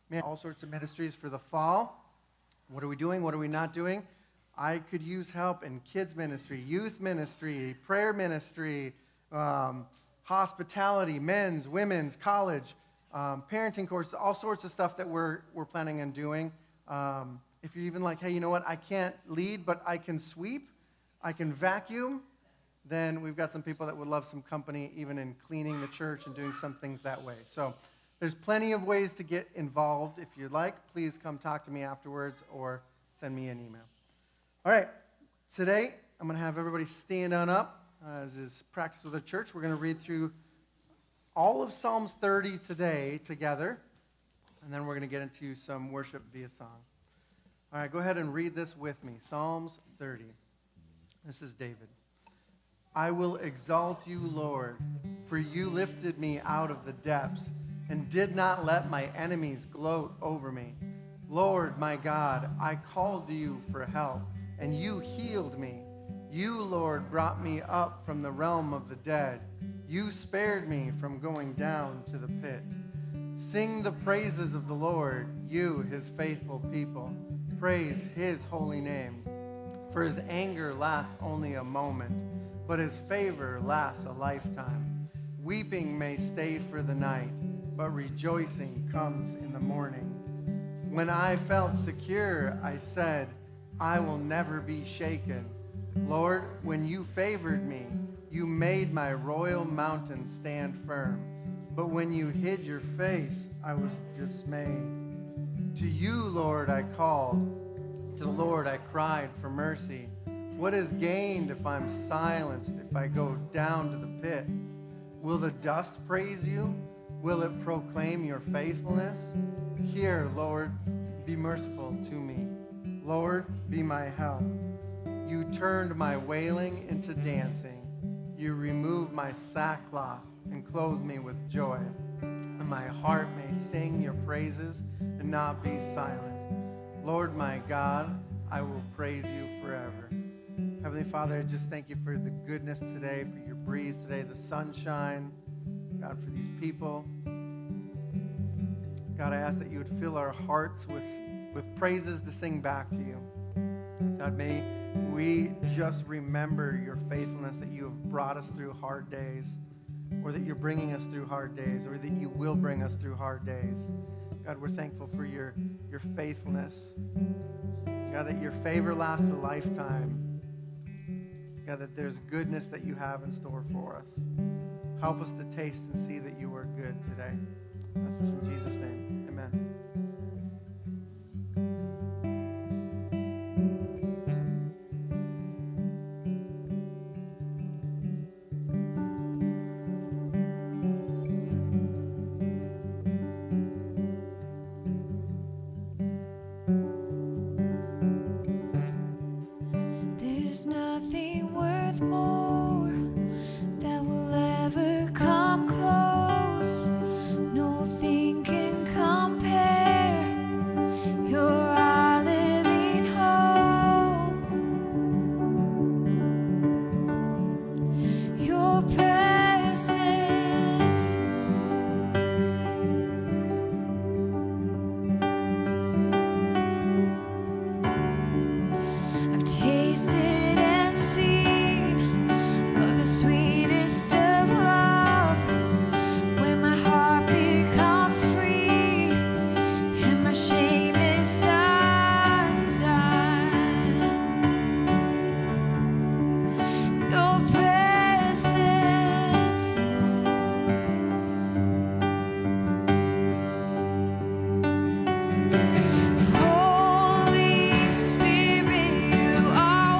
Man, all sorts of ministries for the fall. What are we doing? What are we not doing? I could use help in kids ministry, youth ministry, prayer ministry, hospitality, men's, women's, college, parenting courses, all sorts of stuff that we're planning on doing. If you're even like, hey, you know what? I can't lead, but I can sweep, I can vacuum, then we've got some people that would love some company even in cleaning the church and doing some things that way. So there's plenty of ways to get involved. If you'd like, please come talk to me afterwards or send me an email. All right, today I'm going to have everybody stand on up. As is practice with the church, we're going to read through all of Psalms 30 today together, and then we're going to get into some worship via song. All right, go ahead and read this with me. Psalms 30. This is David. I will exalt you, Lord, for you lifted me out of the depths and did not let my enemies gloat over me. Lord, my God, I called to you for help, and you healed me. You, Lord, brought me up from the realm of the dead. You spared me from going down to the pit. Sing the praises of the Lord, you, his faithful people. Praise his holy name. For his anger lasts only a moment, but his favor lasts a lifetime. Weeping may stay for the night, but rejoicing comes in the morning. When I felt secure, I said, I will never be shaken. Lord, when you favored me, you made my royal mountain stand firm. But when you hid your face, I was dismayed. To you, Lord, I called. To the Lord I cried for mercy. What is gained if I'm silenced, if I go down to the pit? Will the dust praise you? Will it proclaim your faithfulness? Hear, Lord, be merciful to me. Lord, be my help. You turned my wailing into dancing. You removed my sackcloth and clothed me with joy. And my heart may sing your praises and not be silent. Lord, my God, I will praise you forever. Heavenly Father, I just thank you for the goodness today, for your breeze today, the sunshine. God, for these people. God, I ask that you would fill our hearts with praises to sing back to you. God, may we just remember your faithfulness, that you have brought us through hard days, or that you're bringing us through hard days, or that you will bring us through hard days. God, we're thankful for your faithfulness. God, that your favor lasts a lifetime. God, that there's goodness that you have in store for us. Help us to taste and see that you are good today. That's this in Jesus' name. Amen. There's nothing worth more that will ever come close. Nothing can compare. You're our living hope. Your presence, I've tasted and seen of the sweetest of love, when my heart becomes free and my shame is undone. Your presence, Holy Spirit, you are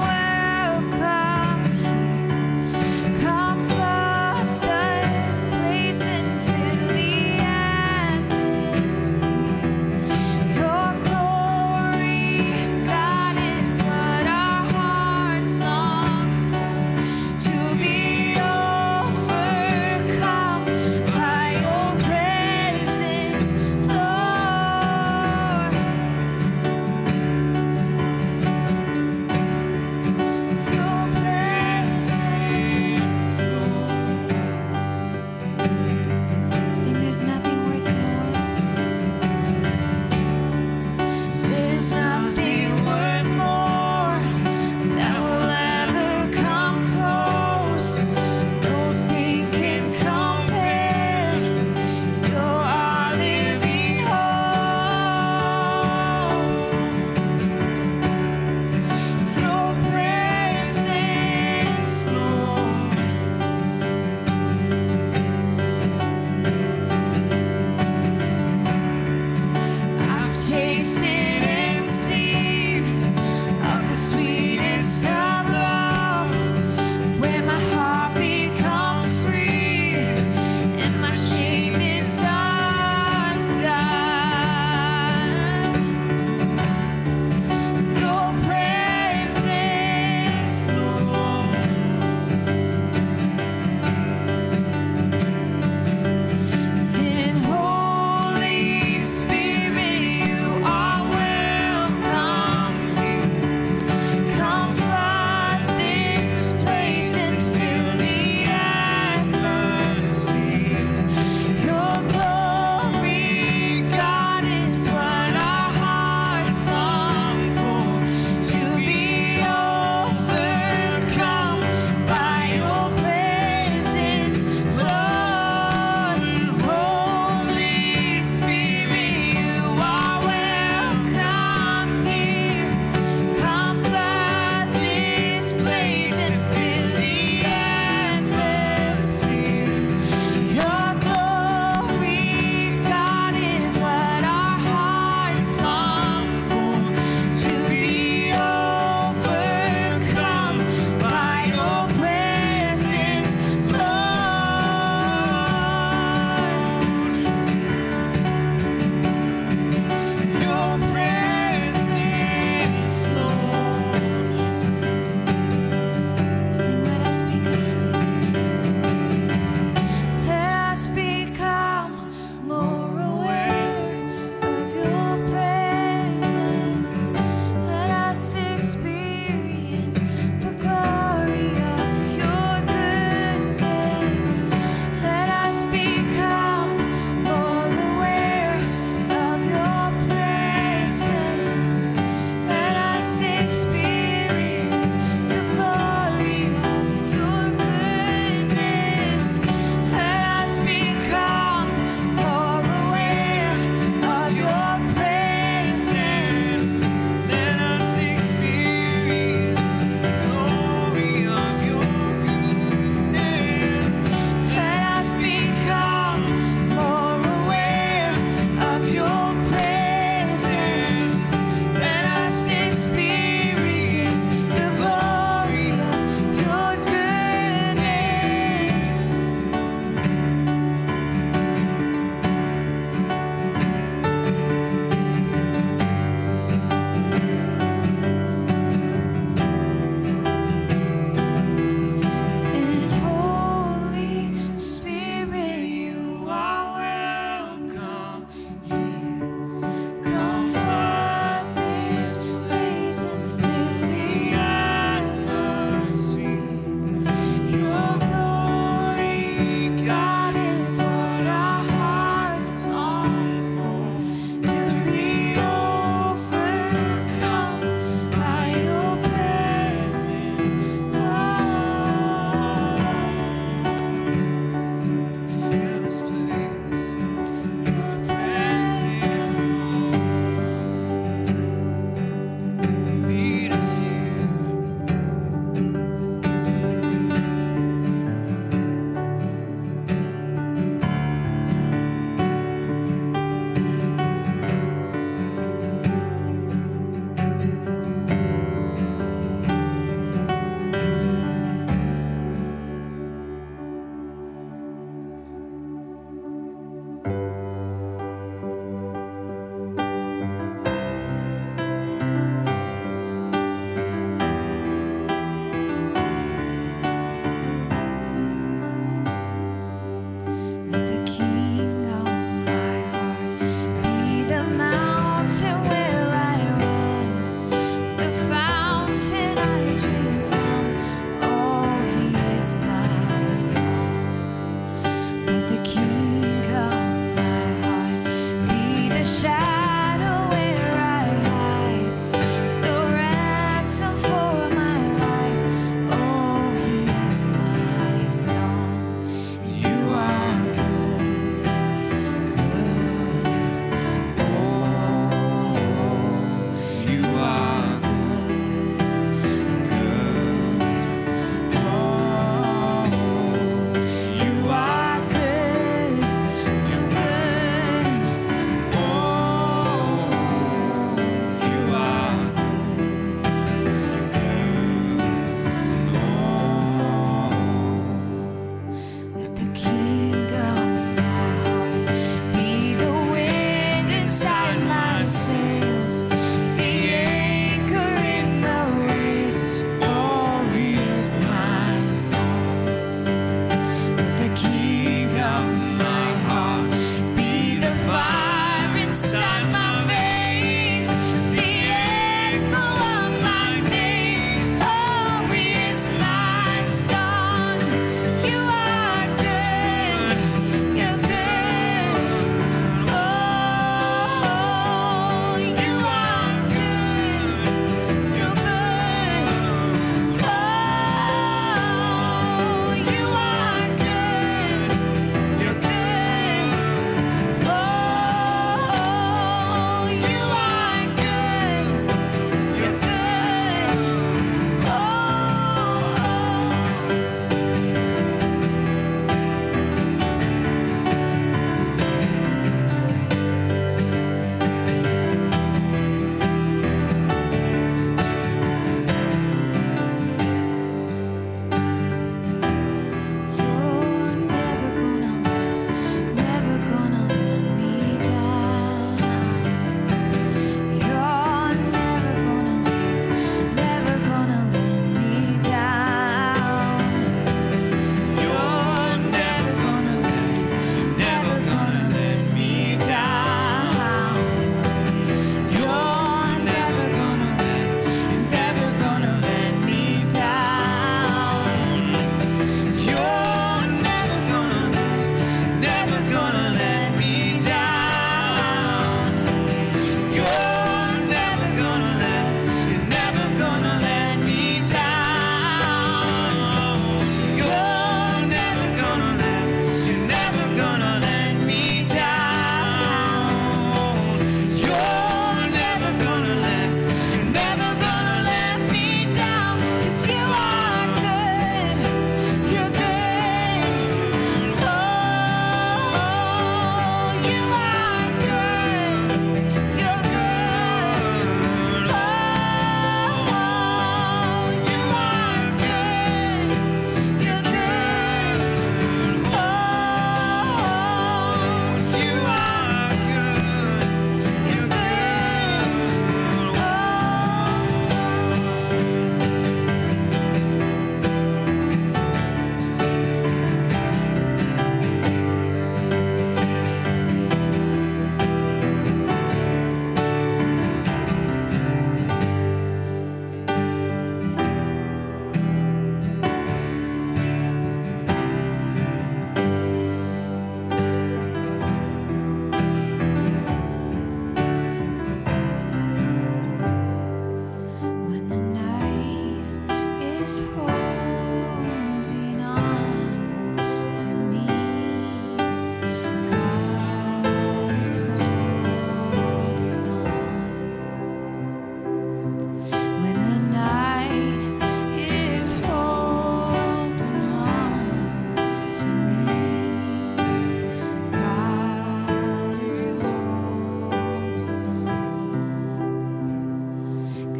welcome here. Come flood this place and fill the atmosphere. Your glory, God, is what our hearts long for. To be overcome by your presence, Lord. tasted and seen of the sweetest of love, where my heart becomes free and my shame is undone. Your presence, Lord, in Holy Spirit, you are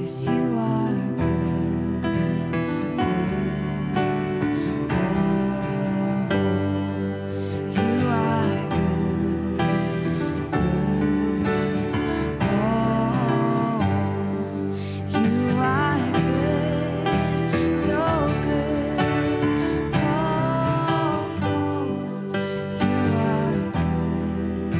'cause you are good, good. Oh, you are good, good. Oh, you are good, so good. Oh, you are good,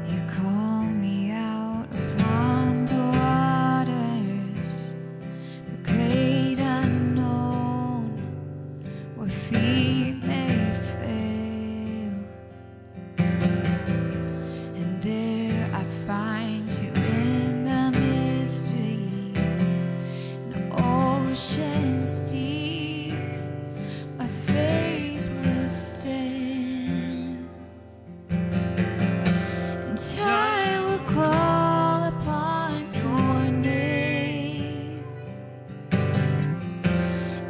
You call me out upon the waters, the great unknown, where feet may fail. And there I find you in the mystery, in oceans deep, my faith will stand. And I will call upon your name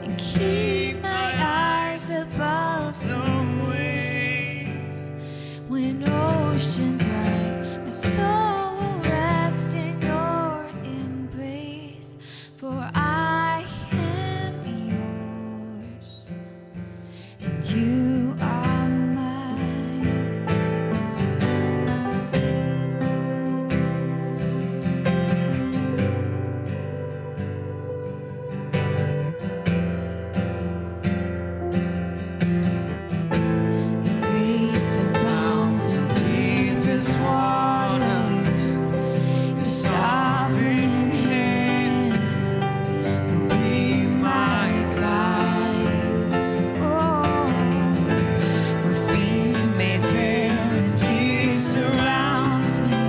and keep my eyes above the waves. When oceans rise, my soul will rest in your embrace. For I am yours, and you are mine. Your grace abounds in deepest waters. Your sovereign hand will be my guide. Oh, where feet may fail and fear surrounds me,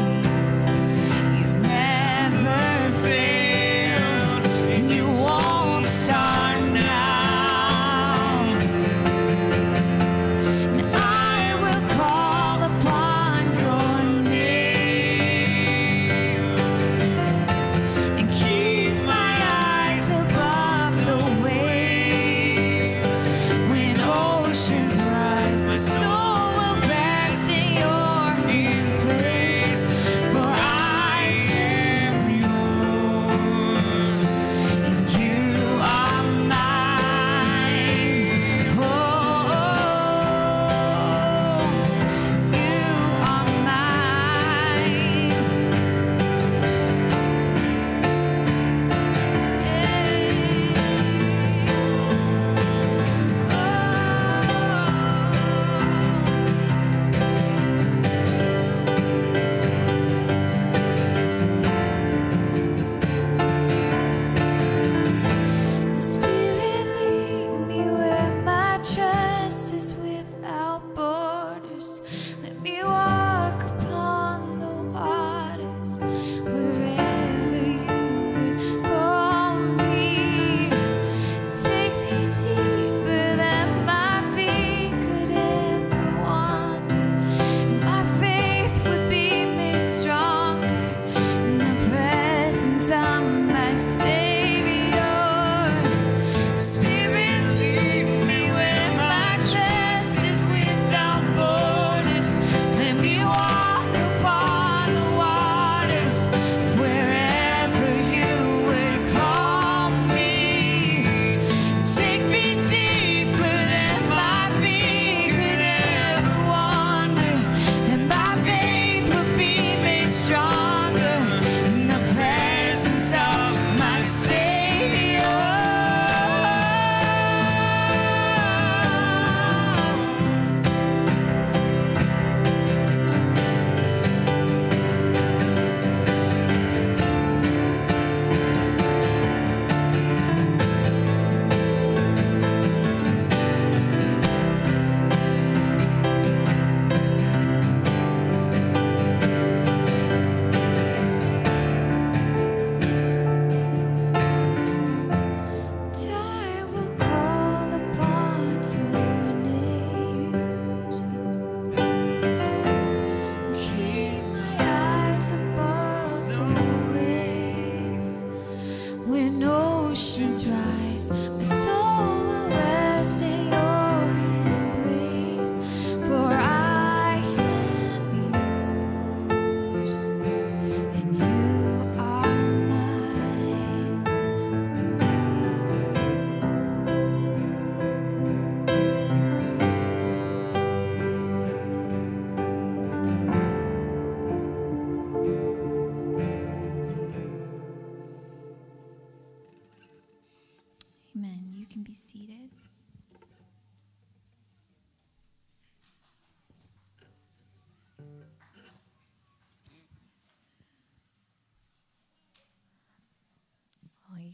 you've never failed, and you won't start now. And I will call upon your name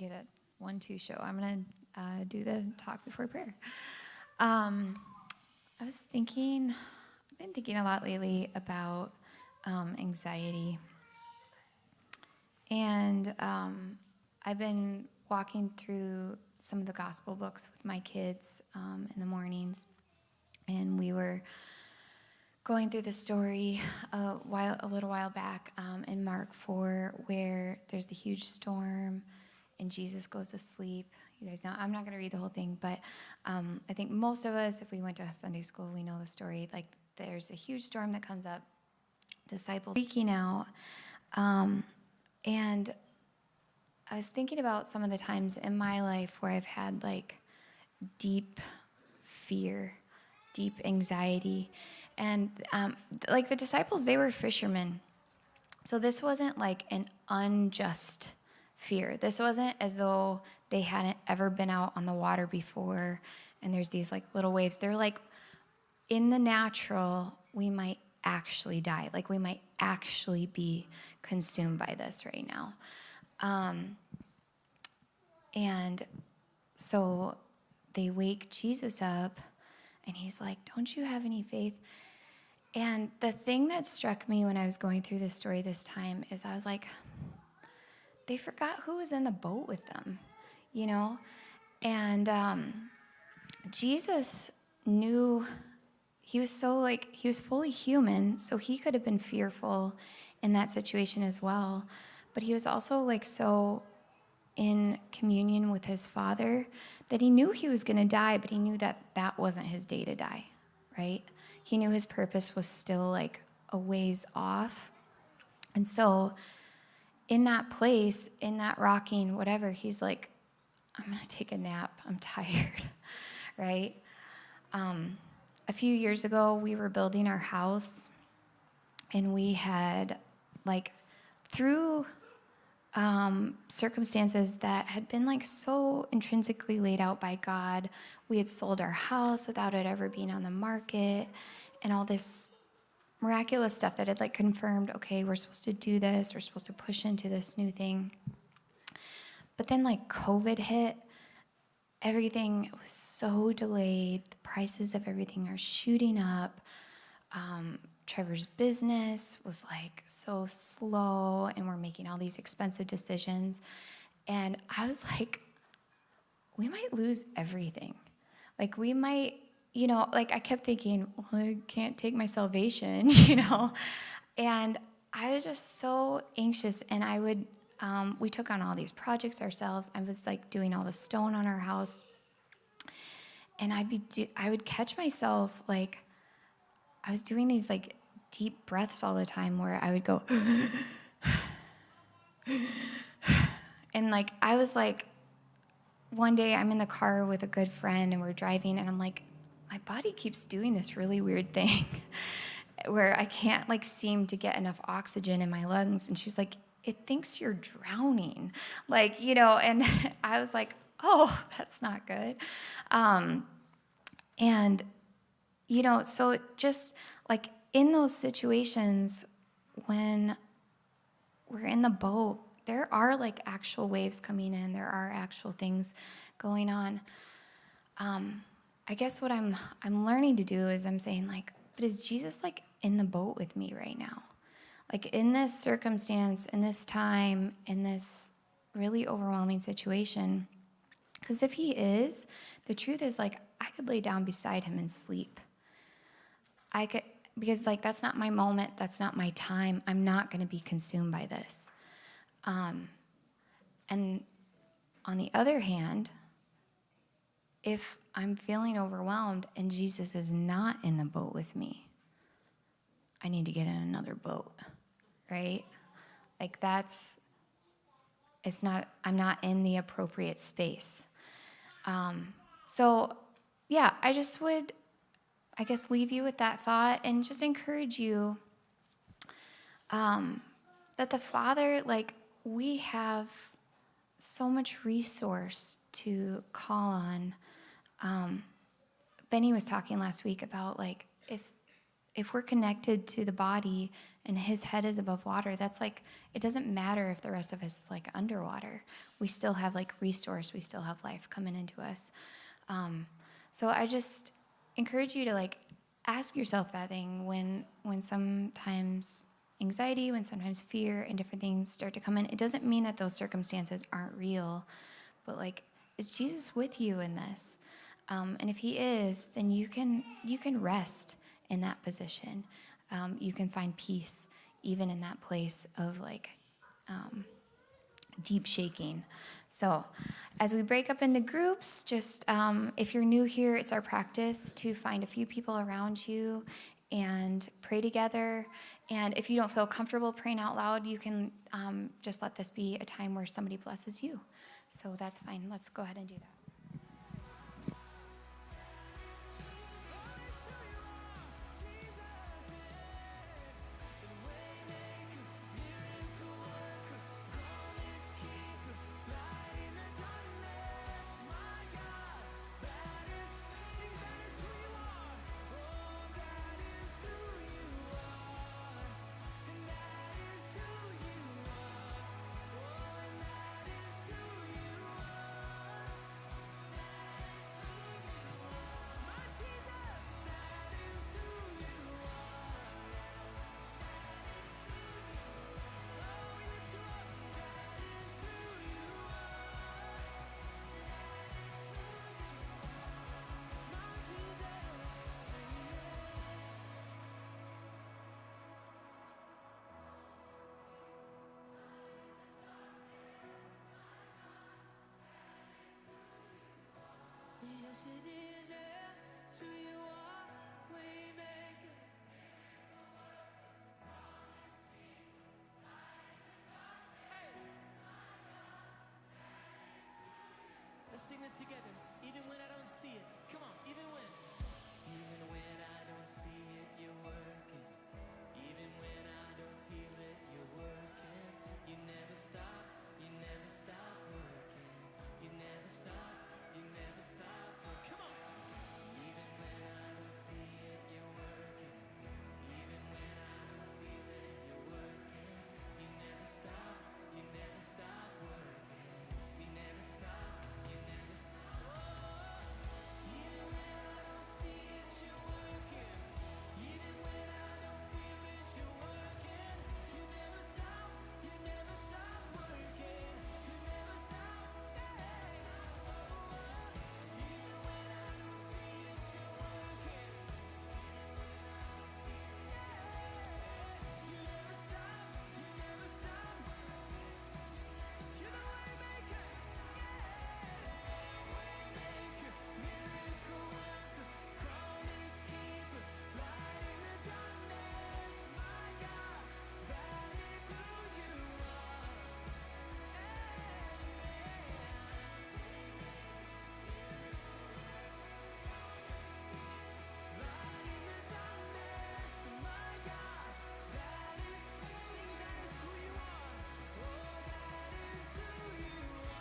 make it a 1-2 show. I'm going to do the talk before prayer. I've been thinking a lot lately about anxiety. And I've been walking through some of the gospel books with my kids in the mornings. And we were going through the story a little while back in Mark 4, where there's the huge storm and Jesus goes to sleep. You guys know, I'm not going to read the whole thing, but I think most of us, if we went to Sunday school, we know the story. Like, there's a huge storm that comes up, disciples freaking out. And I was thinking about some of the times in my life where I've had like deep fear, deep anxiety. And like the disciples, they were fishermen. So this wasn't like an unjust fear. This wasn't as though they hadn't ever been out on the water before and there's these like little waves. They're like, in the natural, we might actually die. Like, we might actually be consumed by this right now. And so they wake Jesus up and he's like, don't you have any faith? And the thing that struck me when I was going through this story this time is I was like, they forgot who was in the boat with them, you know? And Jesus knew he was fully human, so he could have been fearful in that situation as well. But he was also like so in communion with his Father that he knew he was going to die, but he knew that that wasn't his day to die, right? He knew his purpose was still like a ways off. And so in that place, in that rocking, whatever, he's like, I'm going to take a nap. I'm tired, right? A few years ago, we were building our house, and we had, like, through circumstances that had been, like, so intrinsically laid out by God, we had sold our house without it ever being on the market, and all this miraculous stuff that had, like, confirmed, okay, we're supposed to do this, we're supposed to push into this new thing. But then, like, COVID hit. Everything was so delayed. The prices of everything are shooting up. Trevor's business was like so slow, and we're making all these expensive decisions. And I was like, we might lose everything. Like, we might, you know, like I kept thinking, well, I can't take my salvation, you know? And I was just so anxious, and I would, we took on all these projects ourselves. I was like doing all the stone on our house. And I would catch myself, like, I was doing these like deep breaths all the time where I would go, and like, I was like, one day I'm in the car with a good friend and we're driving, and I'm like, my body keeps doing this really weird thing where I can't like seem to get enough oxygen in my lungs. And she's like, it thinks you're drowning. Like, you know, and I was like, oh, that's not good. And, you know, so just like in those situations when we're in the boat, there are like actual waves coming in. There are actual things going on. I guess what I'm learning to do is I'm saying like, but is Jesus like in the boat with me right now? Like in this circumstance, in this time, in this really overwhelming situation. Because if he is, the truth is like I could lay down beside him and sleep. I could, because like that's not my moment, that's not my time. I'm not going to be consumed by this. And on the other hand, if I'm feeling overwhelmed and Jesus is not in the boat with me, I need to get in another boat, right? Like I'm not in the appropriate space. So yeah, I just would, I guess, leave you with that thought and just encourage you that the Father, like, we have so much resource to call on. Benny was talking last week about, like, if we're connected to the body and his head is above water, that's like, it doesn't matter if the rest of us is like underwater. We still have like resource, we still have life coming into us. So I just encourage you to like ask yourself that thing when sometimes anxiety, when sometimes fear and different things start to come in. It doesn't mean that those circumstances aren't real, but like, is Jesus with you in this? And if he is, then you can rest in that position. You can find peace even in that place of like deep shaking. So as we break up into groups, just if you're new here, it's our practice to find a few people around you and pray together. And if you don't feel comfortable praying out loud, you can just let this be a time where somebody blesses you. So that's fine. Let's go ahead and do that. Yes, it is, yeah. To you are waymaker. Let's sing this together. Even when I don't see it. Come on, even when. Even when I don't see it, you're working. Even when I don't feel it, you're working. You never stop working. You never stop working. Come on. Even when I don't see it, you're working. Even when I don't feel it, you're working. You never stop working. You never stop. Even when I don't see it, you're working. Even when I don't feel it, you're working. You never stop working. You never stop, Even when I don't see it, you're working. You never stop. You're the way maker. Waymaker, miracle worker, promise keeper, light in the darkness, my God, that is who you are. Light in the darkness, my God, that is who you are. Oh, that is who you are.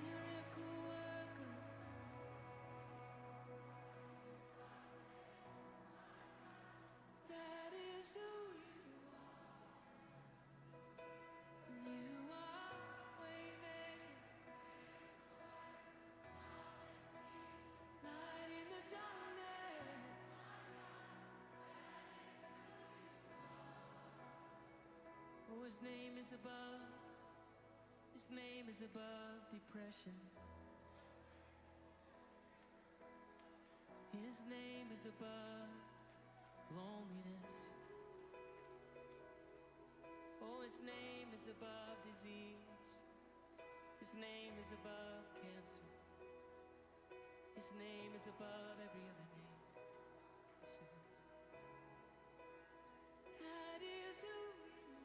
Miracle worker, that is who you are. Waymaker, light in the darkness. Oh, his name is above. His name is above depression. His name is above loneliness. Oh, his name is above disease. His name is above cancer. His name is above every other name. Listen to this. That is who you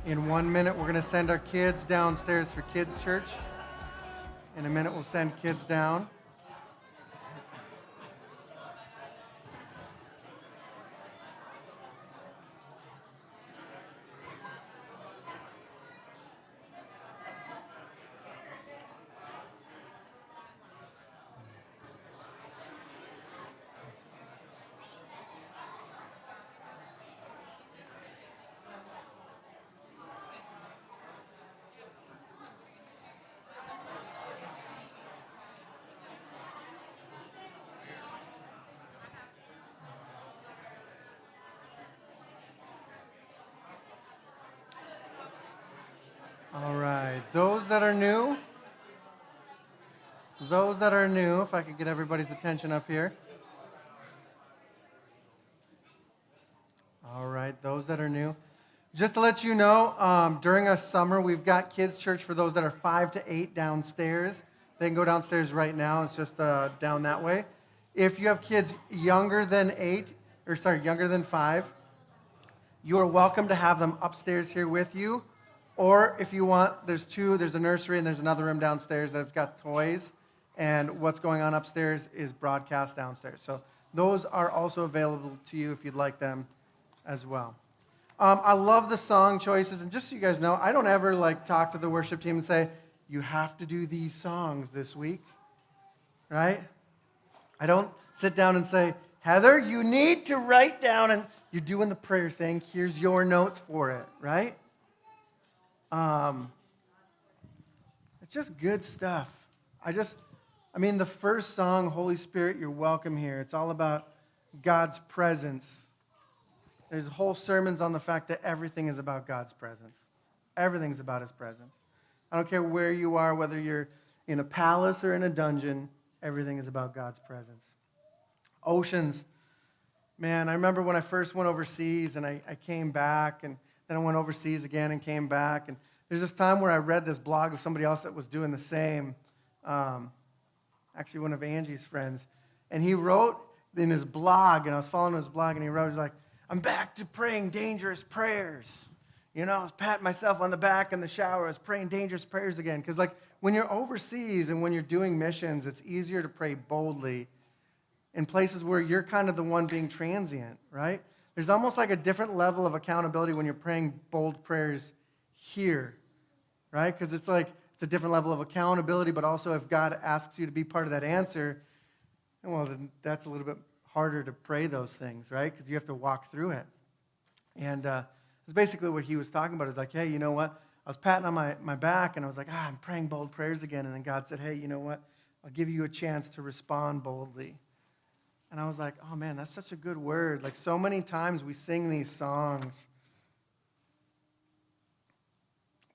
In 1 minute, we're going to send our kids downstairs for kids' church. In a minute, we'll send kids down. All right, those that are new, if I could get everybody's attention up here. All right, those that are new. Just to let you know, during our summer, we've got kids' church for those that are 5 to 8 downstairs. They can go downstairs right now. It's just down that way. If you have kids younger than 5, you are welcome to have them upstairs here with you. Or if you want, there's a nursery and there's another room downstairs that's got toys. And what's going on upstairs is broadcast downstairs. So those are also available to you if you'd like them as well. I love the song choices. And just so you guys know, I don't ever talk to the worship team and say, you have to do these songs this week. Right? I don't sit down and say, Heather, you need to write down, and you're doing the prayer thing. Here's your notes for it. Right? It's just good stuff. The first song, Holy Spirit, You're Welcome Here, it's all about God's presence. There's whole sermons on the fact that everything is about God's presence. Everything's about His presence. I don't care where you are, whether you're in a palace or in a dungeon, everything is about God's presence. Oceans. Man, I remember when I first went overseas and I came back, and then I went overseas again and came back. And there's this time where I read this blog of somebody else that was doing the same. Actually, one of Angie's friends. And he wrote in his blog, and I was following his blog, and he wrote, he's like, I'm back to praying dangerous prayers. I was patting myself on the back in the shower. I was praying dangerous prayers again. Because when you're overseas and when you're doing missions, it's easier to pray boldly in places where you're kind of the one being transient, right? There's almost like a different level of accountability when you're praying bold prayers here, right? Because it's a different level of accountability, but also if God asks you to be part of that answer, well, then that's a little bit harder to pray those things, right? Because you have to walk through it. And it's basically what he was talking about. It's like, hey, you know what? I was patting on my back, and I was like, I'm praying bold prayers again. And then God said, hey, you know what? I'll give you a chance to respond boldly. And I was like, oh, man, that's such a good word. So many times we sing these songs.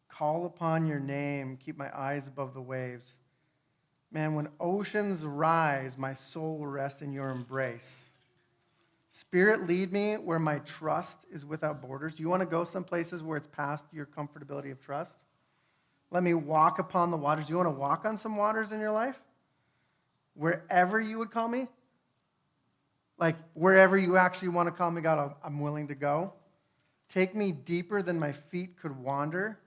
Call upon your name, keep my eyes above the waves. Man, when oceans rise, my soul will rest in your embrace. Spirit, lead me where my trust is without borders. Do you want to go some places where it's past your comfortability of trust? Let me walk upon the waters. Do you want to walk on some waters in your life? Wherever you would call me? Wherever you actually want to call me, God, I'm willing to go. Take me deeper than my feet could wander.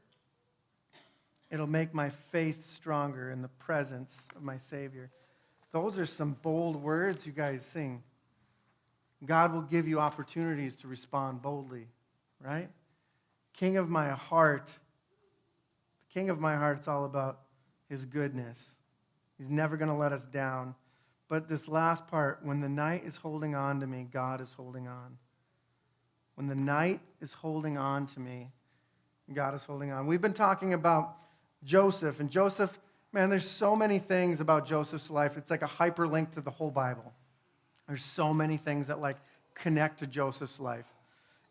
It'll make my faith stronger in the presence of my Savior. Those are some bold words you guys sing. God will give you opportunities to respond boldly, right? King of my heart. The King of my heart, it's all about His goodness. He's never going to let us down. But this last part, when the night is holding on to me, God is holding on. When the night is holding on to me, God is holding on. We've been talking about Joseph. And Joseph, man, there's so many things about Joseph's life. It's like a hyperlink to the whole Bible. There's so many things that connect to Joseph's life.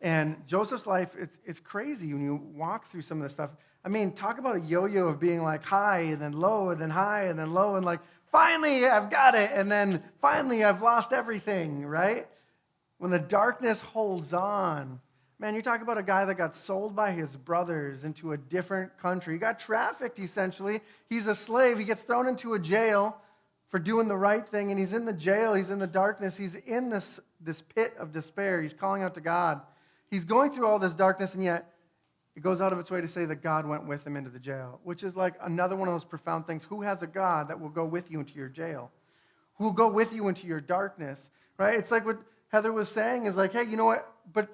And Joseph's life, it's crazy when you walk through some of this stuff. Talk about a yo-yo of being high and then low and then high and then low and finally I've got it and then finally I've lost everything, right? When the darkness holds on. Man, you talk about a guy that got sold by his brothers into a different country. He got trafficked, essentially. He's a slave. He gets thrown into a jail for doing the right thing, and he's in the jail. He's in the darkness. He's in this pit of despair. He's calling out to God. He's going through all this darkness, and yet it goes out of its way to say that God went with him into the jail, which is like another one of those profound things. Who has a God that will go with you into your jail? Who will go with you into your darkness, right? It's like what Heather was saying is like, hey, you know what? But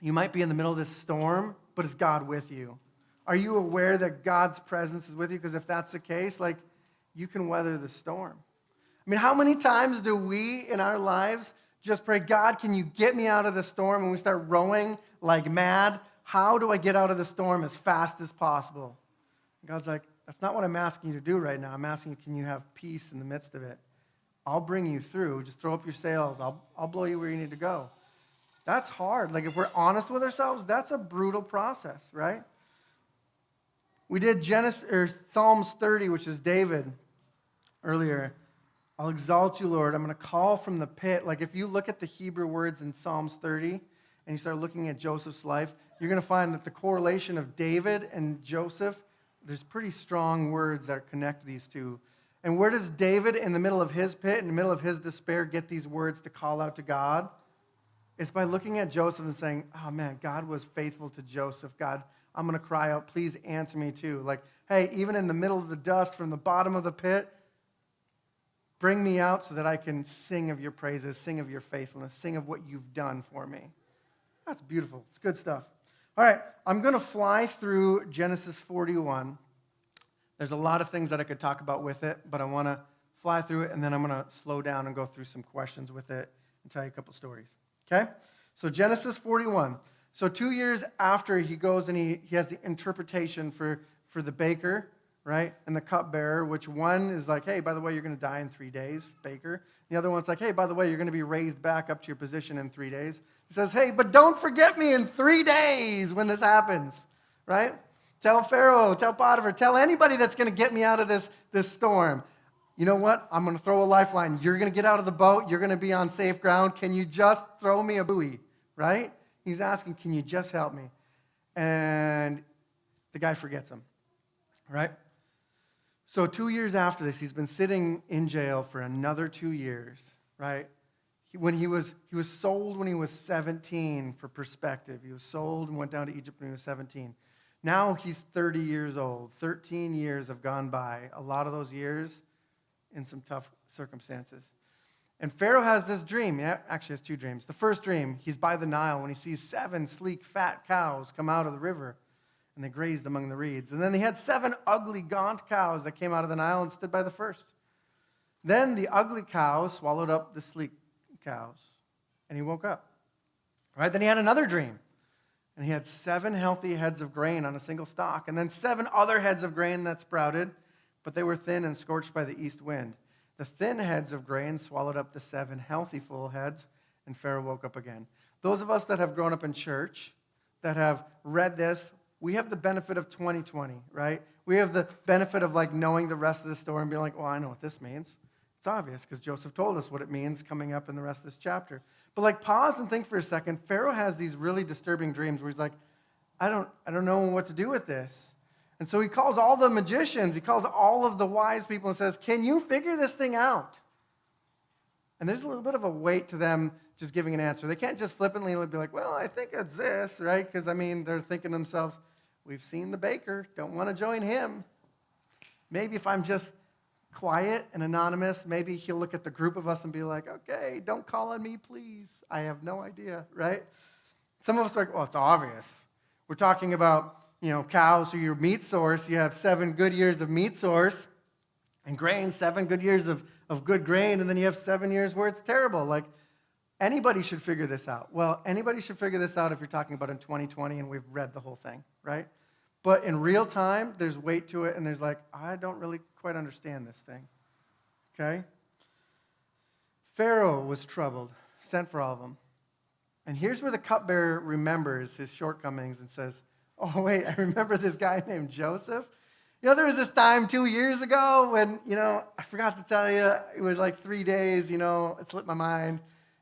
you might be in the middle of this storm, but is God with you? Are you aware that God's presence is with you? Because if that's the case, like, you can weather the storm. I mean, how many times do we in our lives just pray, God, can you get me out of the storm? And we start rowing like mad. How do I get out of the storm as fast as possible? And God's like, that's not what I'm asking you to do right now. I'm asking you, can you have peace in the midst of it? I'll bring you through. Just throw up your sails. I'll blow you where you need to go. That's hard. Like, if we're honest with ourselves, that's a brutal process, right? We did Psalms 30, which is David earlier. I'll exalt you, Lord. I'm going to call from the pit. Like, if you look at the Hebrew words in Psalms 30 and you start looking at Joseph's life, you're going to find that the correlation of David and Joseph, there's pretty strong words that connect these two. And where does David, in the middle of his pit, in the middle of his despair, get these words to call out to God? It's by looking at Joseph and saying, oh man, God was faithful to Joseph. God, I'm going to cry out, please answer me too. Like, hey, even in the middle of the dust from the bottom of the pit, bring me out so that I can sing of your praises, sing of your faithfulness, sing of what you've done for me. That's beautiful. It's good stuff. All right, I'm going to fly through Genesis 41. There's a lot of things that I could talk about with it, but I want to fly through it, and then I'm going to slow down and go through some questions with it and tell you a couple stories. Okay? So Genesis 41. So 2 years after he goes and he has the interpretation for the baker, right, and the cupbearer, which one is like, hey, by the way, you're going to die in 3 days, baker. The other one's like, hey, by the way, you're going to be raised back up to your position in 3 days. He says, hey, but don't forget me in 3 days when this happens, right? Tell Pharaoh, tell Potiphar, tell anybody that's going to get me out of this storm. You know what? I'm going to throw a lifeline. You're going to get out of the boat. You're going to be on safe ground. Can you just throw me a buoy, right? He's asking, can you just help me? And the guy forgets him, right? So 2 years after this, he's been sitting in jail for another 2 years, right? He was sold when he was 17, for perspective. He was sold and went down to Egypt when he was 17. Now he's 30 years old. 13 years have gone by. A lot of those years in some tough circumstances. And Pharaoh has this dream. He actually has two dreams. The first dream, he's by the Nile when he sees 7 sleek, fat cows come out of the river, and they grazed among the reeds. And then he had 7 ugly, gaunt cows that came out of the Nile and stood by the first. Then the ugly cows swallowed up the sleek cows, and he woke up. Right? Then he had another dream, and he had 7 healthy heads of grain on a single stalk, and then 7 other heads of grain that sprouted, but they were thin and scorched by the east wind. The thin heads of grain swallowed up the 7 healthy full heads, and Pharaoh woke up again. Those of us that have grown up in church, that have read this, we have the benefit of 2020, right? We have the benefit of like knowing the rest of the story and being like, well, I know what this means. It's obvious because Joseph told us what it means coming up in the rest of this chapter. But like pause and think for a second. Pharaoh has these really disturbing dreams where he's like, I don't know what to do with this. And so he calls all the magicians, he calls all of the wise people and says, can you figure this thing out? And there's a little bit of a weight to them just giving an answer. They can't just flippantly be like, well, I think it's this, right? Because, I mean, they're thinking to themselves, we've seen the baker, don't want to join him. Maybe if I'm just quiet and anonymous, maybe he'll look at the group of us and be like, okay, don't call on me, please. I have no idea, right? Some of us are like, well, it's obvious. We're talking about, cows are your meat source. You have 7 good years of meat source, and grain, 7 good years of good grain, and then you have 7 years where it's terrible. Like, anybody should figure this out. Well, anybody should figure this out if you're talking about in 2020 and we've read the whole thing, right? But in real time, there's weight to it, and there's like, I don't really quite understand this thing, okay? Pharaoh was troubled, sent for all of them. And here's where the cupbearer remembers his shortcomings and says, oh, wait, I remember this guy named Joseph. There was this time 2 years ago when, I forgot to tell you, it was like 3 days, it slipped my mind,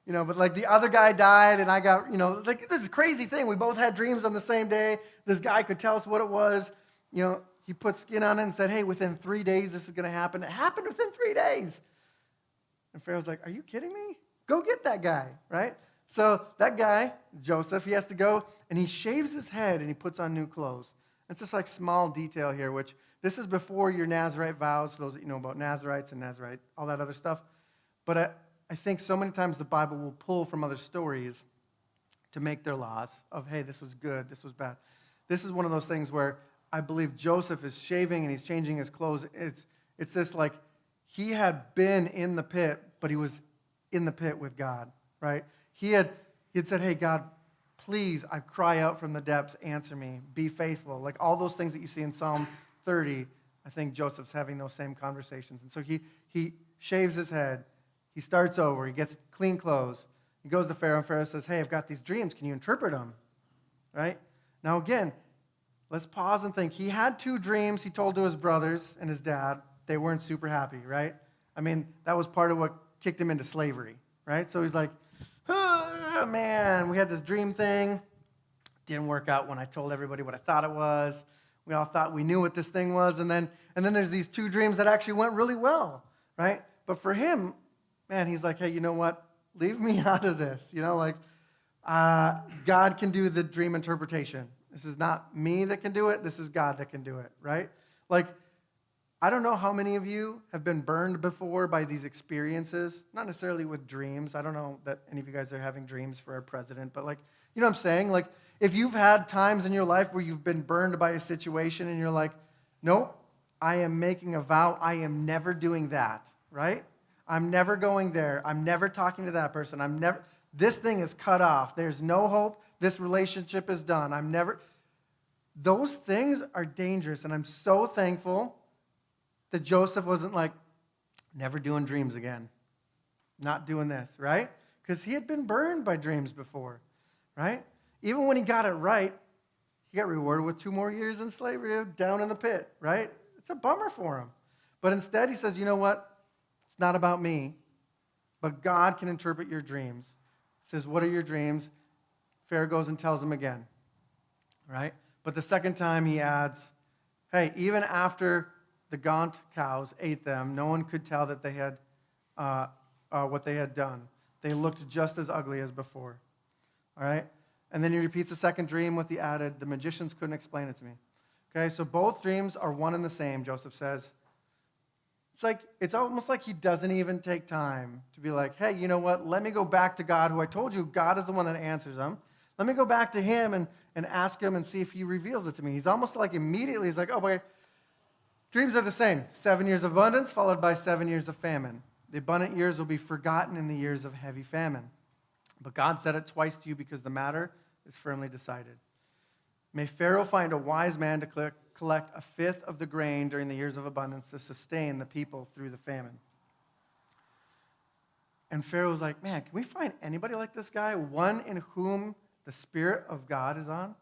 but like the other guy died and I got, like this is a crazy thing. We both had dreams on the same day. This guy could tell us what it was. He put skin on it and said, hey, within 3 days this is going to happen. It happened within 3 days. And Pharaoh's like, are you kidding me? Go get that guy, right? So that guy, Joseph, he has to go and he shaves his head and he puts on new clothes. It's just like small detail here, which this is before your Nazarite vows, for those that you know about Nazarites and Nazarite, all that other stuff. But I think so many times the Bible will pull from other stories to make their laws of, hey, this was good, this was bad. This is one of those things where I believe Joseph is shaving and he's changing his clothes. It's this like he had been in the pit, but he was in the pit with God, right? He had said, hey, God, please, I cry out from the depths, answer me, be faithful. Like all those things that you see in Psalm 30, I think Joseph's having those same conversations. And so he shaves his head. He starts over. He gets clean clothes. He goes to Pharaoh, and Pharaoh says, hey, I've got these dreams. Can you interpret them? Right? Now, again, let's pause and think. He had 2 dreams he told to his brothers and his dad. They weren't super happy, right? I mean, that was part of what kicked him into slavery, right? So he's like, oh, man, we had this dream thing. Didn't work out when I told everybody what I thought it was. We all thought we knew what this thing was. And then there's these 2 dreams that actually went really well, right? But for him, man, he's like, hey, you know what? Leave me out of this. You know, like, God can do the dream interpretation. This is not me that can do it. This is God that can do it, right? Like, I don't know how many of you have been burned before by these experiences, not necessarily with dreams. I don't know that any of you guys are having dreams for our president, but like, you know what I'm saying? Like, if you've had times in your life where you've been burned by a situation and you're like, nope, I am making a vow, I am never doing that, right? I'm never going there. I'm never talking to that person. This thing is cut off. There's no hope. This relationship is done. Those things are dangerous, and I'm so thankful that Joseph wasn't like, never doing dreams again. Not doing this, right? Because he had been burned by dreams before, right? Even when he got it right, he got rewarded with 2 more years in slavery down in the pit, right? It's a bummer for him. But instead he says, you know what? It's not about me, but God can interpret your dreams. He says, what are your dreams? Pharaoh goes and tells him again, right? But the second time he adds, hey, even after the gaunt cows ate them, no one could tell that they had what they had done. They looked just as ugly as before. All right? And then he repeats the second dream with the added, the magicians couldn't explain it to me. Okay, so both dreams are one and the same, Joseph says. It's almost like he doesn't even take time to be like, hey, you know what? Let me go back to God, who I told you, God is the one that answers them. Let me go back to him and ask him and see if he reveals it to me. He's almost like immediately, he's like, oh, boy, dreams are the same. 7 years of abundance followed by 7 years of famine. The abundant years will be forgotten in the years of heavy famine. But God said it twice to you because the matter is firmly decided. May Pharaoh find a wise man to collect 1/5 of the grain during the years of abundance to sustain the people through the famine. And Pharaoh's like, man, can we find anybody like this guy? One in whom the Spirit of God is on?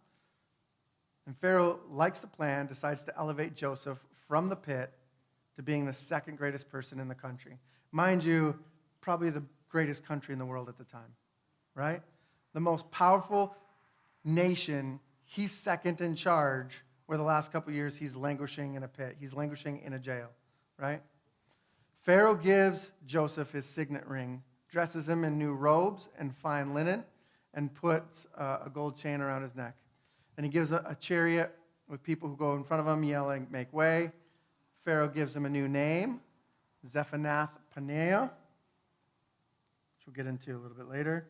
And Pharaoh likes the plan, decides to elevate Joseph from the pit to being the second greatest person in the country. Mind you, probably the greatest country in the world at the time, right? The most powerful nation, he's second in charge, where the last couple of years he's languishing in a pit. He's languishing in a jail, right? Pharaoh gives Joseph his signet ring, dresses him in new robes and fine linen, and puts a gold chain around his neck. And he gives a chariot with people who go in front of him yelling, make way. Pharaoh gives him a new name, Zephanath-Paneah, which we'll get into a little bit later.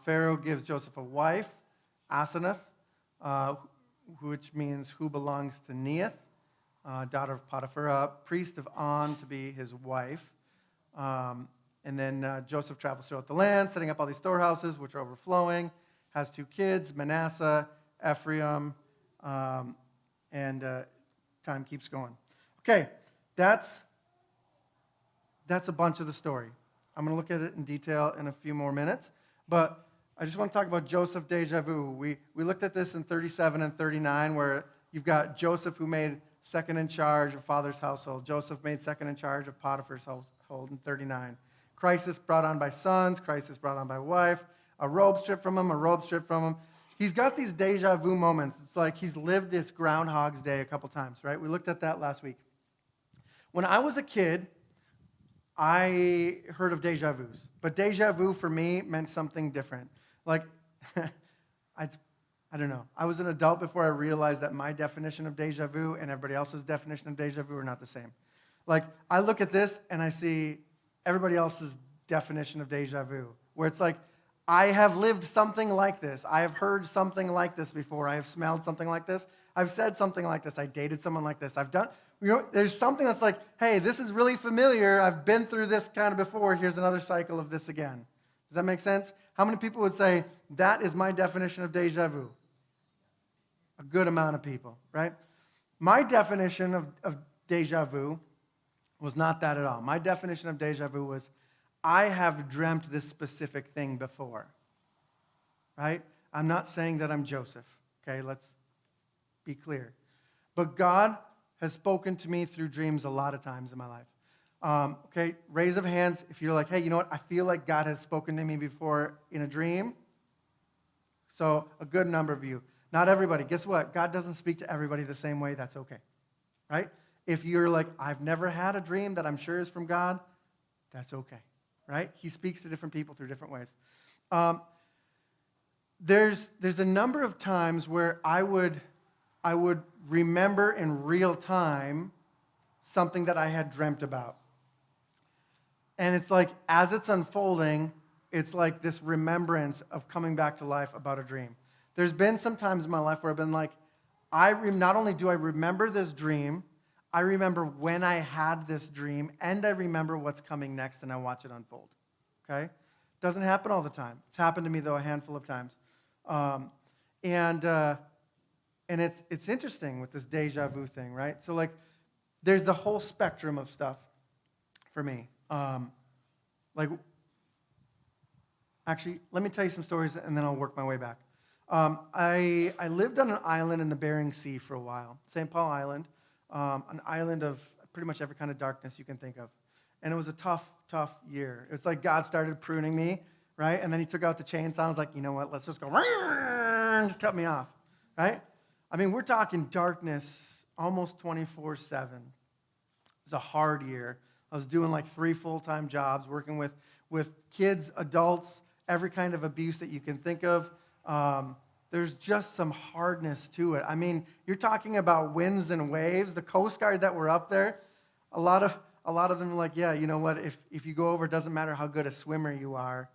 Pharaoh gives Joseph a wife, Asenath, which means who belongs to Neath, daughter of Potiphar, priest of On, to be his wife. And then Joseph travels throughout the land, setting up all these storehouses, which are overflowing, has 2 kids, Manasseh, Ephraim, and time keeps going. Okay, that's a bunch of the story. I'm going to look at it in detail in a few more minutes, but I just want to talk about Joseph deja vu. We looked at this in 37 and 39, where you've got Joseph who made second in charge of father's household. Joseph made second in charge of Potiphar's household in 39. Crisis brought on by sons, crisis brought on by wife, a robe stripped from him, a robe stripped from him. He's got these deja vu moments. It's like he's lived this Groundhog's Day a couple times, right? We looked at that last week. When I was a kid, I heard of deja vus. But deja vu for me meant something different. Like, I don't know. I was an adult before I realized that my definition of deja vu and everybody else's definition of deja vu are not the same. Like, I look at this and I see everybody else's definition of deja vu, where it's like, I have lived something like this. I have heard something like this before. I have smelled something like this. I've said something like this. I dated someone like this. I've done, there's something that's like, hey, this is really familiar. I've been through this kind of before. Here's another cycle of this again. Does that make sense? How many people would say, that is my definition of deja vu? A good amount of people, right? My definition of deja vu was not that at all. My definition of deja vu was, I have dreamt this specific thing before, right? I'm not saying that I'm Joseph, okay? Let's be clear. But God has spoken to me through dreams a lot of times in my life. Okay, raise of hands if you're like, hey, you know what? I feel like God has spoken to me before in a dream. So a good number of you. Not everybody. Guess what? God doesn't speak to everybody the same way. That's okay, right? If you're like, I've never had a dream that I'm sure is from God, that's okay, right? He speaks to different people through different ways. There's a number of times where I would remember in real time something that I had dreamt about. And it's like, as it's unfolding, it's like this remembrance of coming back to life about a dream. There's been some times in my life where I've been like, not only do I remember this dream, I remember when I had this dream, and I remember what's coming next, and I watch it unfold, okay? Doesn't happen all the time. It's happened to me, though, a handful of times. And it's interesting with this deja vu thing, right? So, like, there's the whole spectrum of stuff for me. Actually, let me tell you some stories, and then I'll work my way back. I lived on an island in the Bering Sea for a while, St. Paul Island, an island of pretty much every kind of darkness you can think of. And it was a tough, tough year. It's like God started pruning me, right? And then he took out the chainsaw and was like, you know what, let's just go, and just cut me off, right? I mean, we're talking darkness almost 24/7. It was a hard year. I was doing like 3 full-time jobs, working with kids, adults, every kind of abuse that you can think of. There's just some hardness to it. I mean, you're talking about winds and waves. The Coast Guard that were up there, a lot of them were like, yeah, you know what, if you go over, it doesn't matter how good a swimmer you are,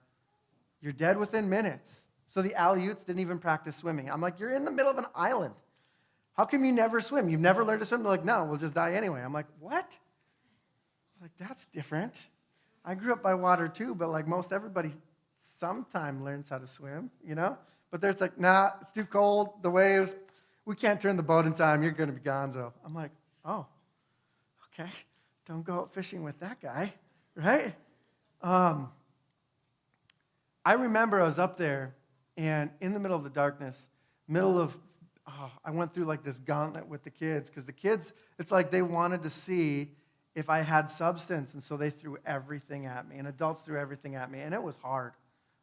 you're dead within minutes. So the Aleuts didn't even practice swimming. I'm like, you're in the middle of an island. How come you never swim? You've never learned to swim? They're like, no, we'll just die anyway. I'm like, what? Like, that's different. I grew up by water too, but like most everybody sometime learns how to swim, you know? But there's like, nah, it's too cold, the waves, we can't turn the boat in time, you're going to be gonzo. I'm like, oh, okay, don't go out fishing with that guy, right? I remember I was up there, and in the middle of the darkness, I went through like this gauntlet with the kids, because the kids, it's like they wanted to see if I had substance, and so they threw everything at me, and adults threw everything at me, and it was hard,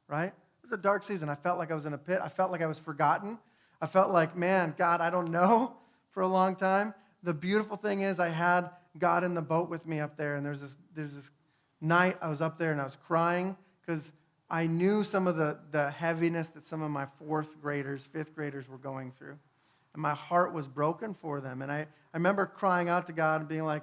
right? It was a dark season. I felt like I was in a pit. I felt like I was forgotten. I felt like, man, God, I don't know, for a long time. The beautiful thing is I had God in the boat with me up there, and there's this night I was up there, and I was crying because I knew some of the heaviness that some of my 4th graders, 5th graders were going through, and my heart was broken for them. And I remember crying out to God and being like,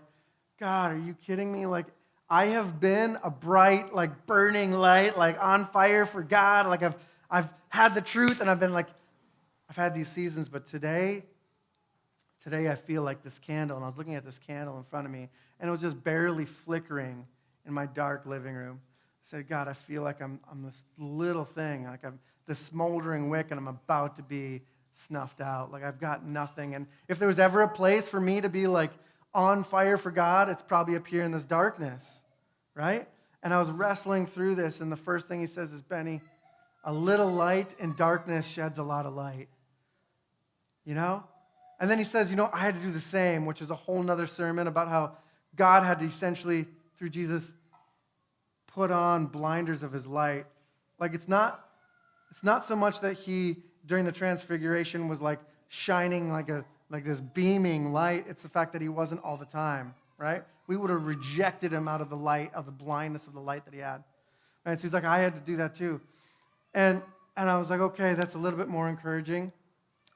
God, are you kidding me? Like, I have been a bright, like, burning light, like, on fire for God. Like, I've had the truth, and I've been like, I've had these seasons, but today I feel like this candle, and I was looking at this candle in front of me, and it was just barely flickering in my dark living room. I said, God, I feel like I'm this little thing, like I'm this smoldering wick, and I'm about to be snuffed out. Like, I've got nothing. And if there was ever a place for me to be, like, on fire for God, it's probably up here in this darkness, right? And I was wrestling through this, and the first thing he says is, Benny, a little light in darkness sheds a lot of light, you know? And then he says, you know, I had to do the same, which is a whole nother sermon about how God had to essentially, through Jesus, put on blinders of his light. Like, it's not so much that he, during the transfiguration, was like shining like this beaming light. It's the fact that he wasn't all the time, right? We would have rejected him out of the light, of the blindness of the light that he had. Right? So he's like, I had to do that too. And I was like, okay, that's a little bit more encouraging.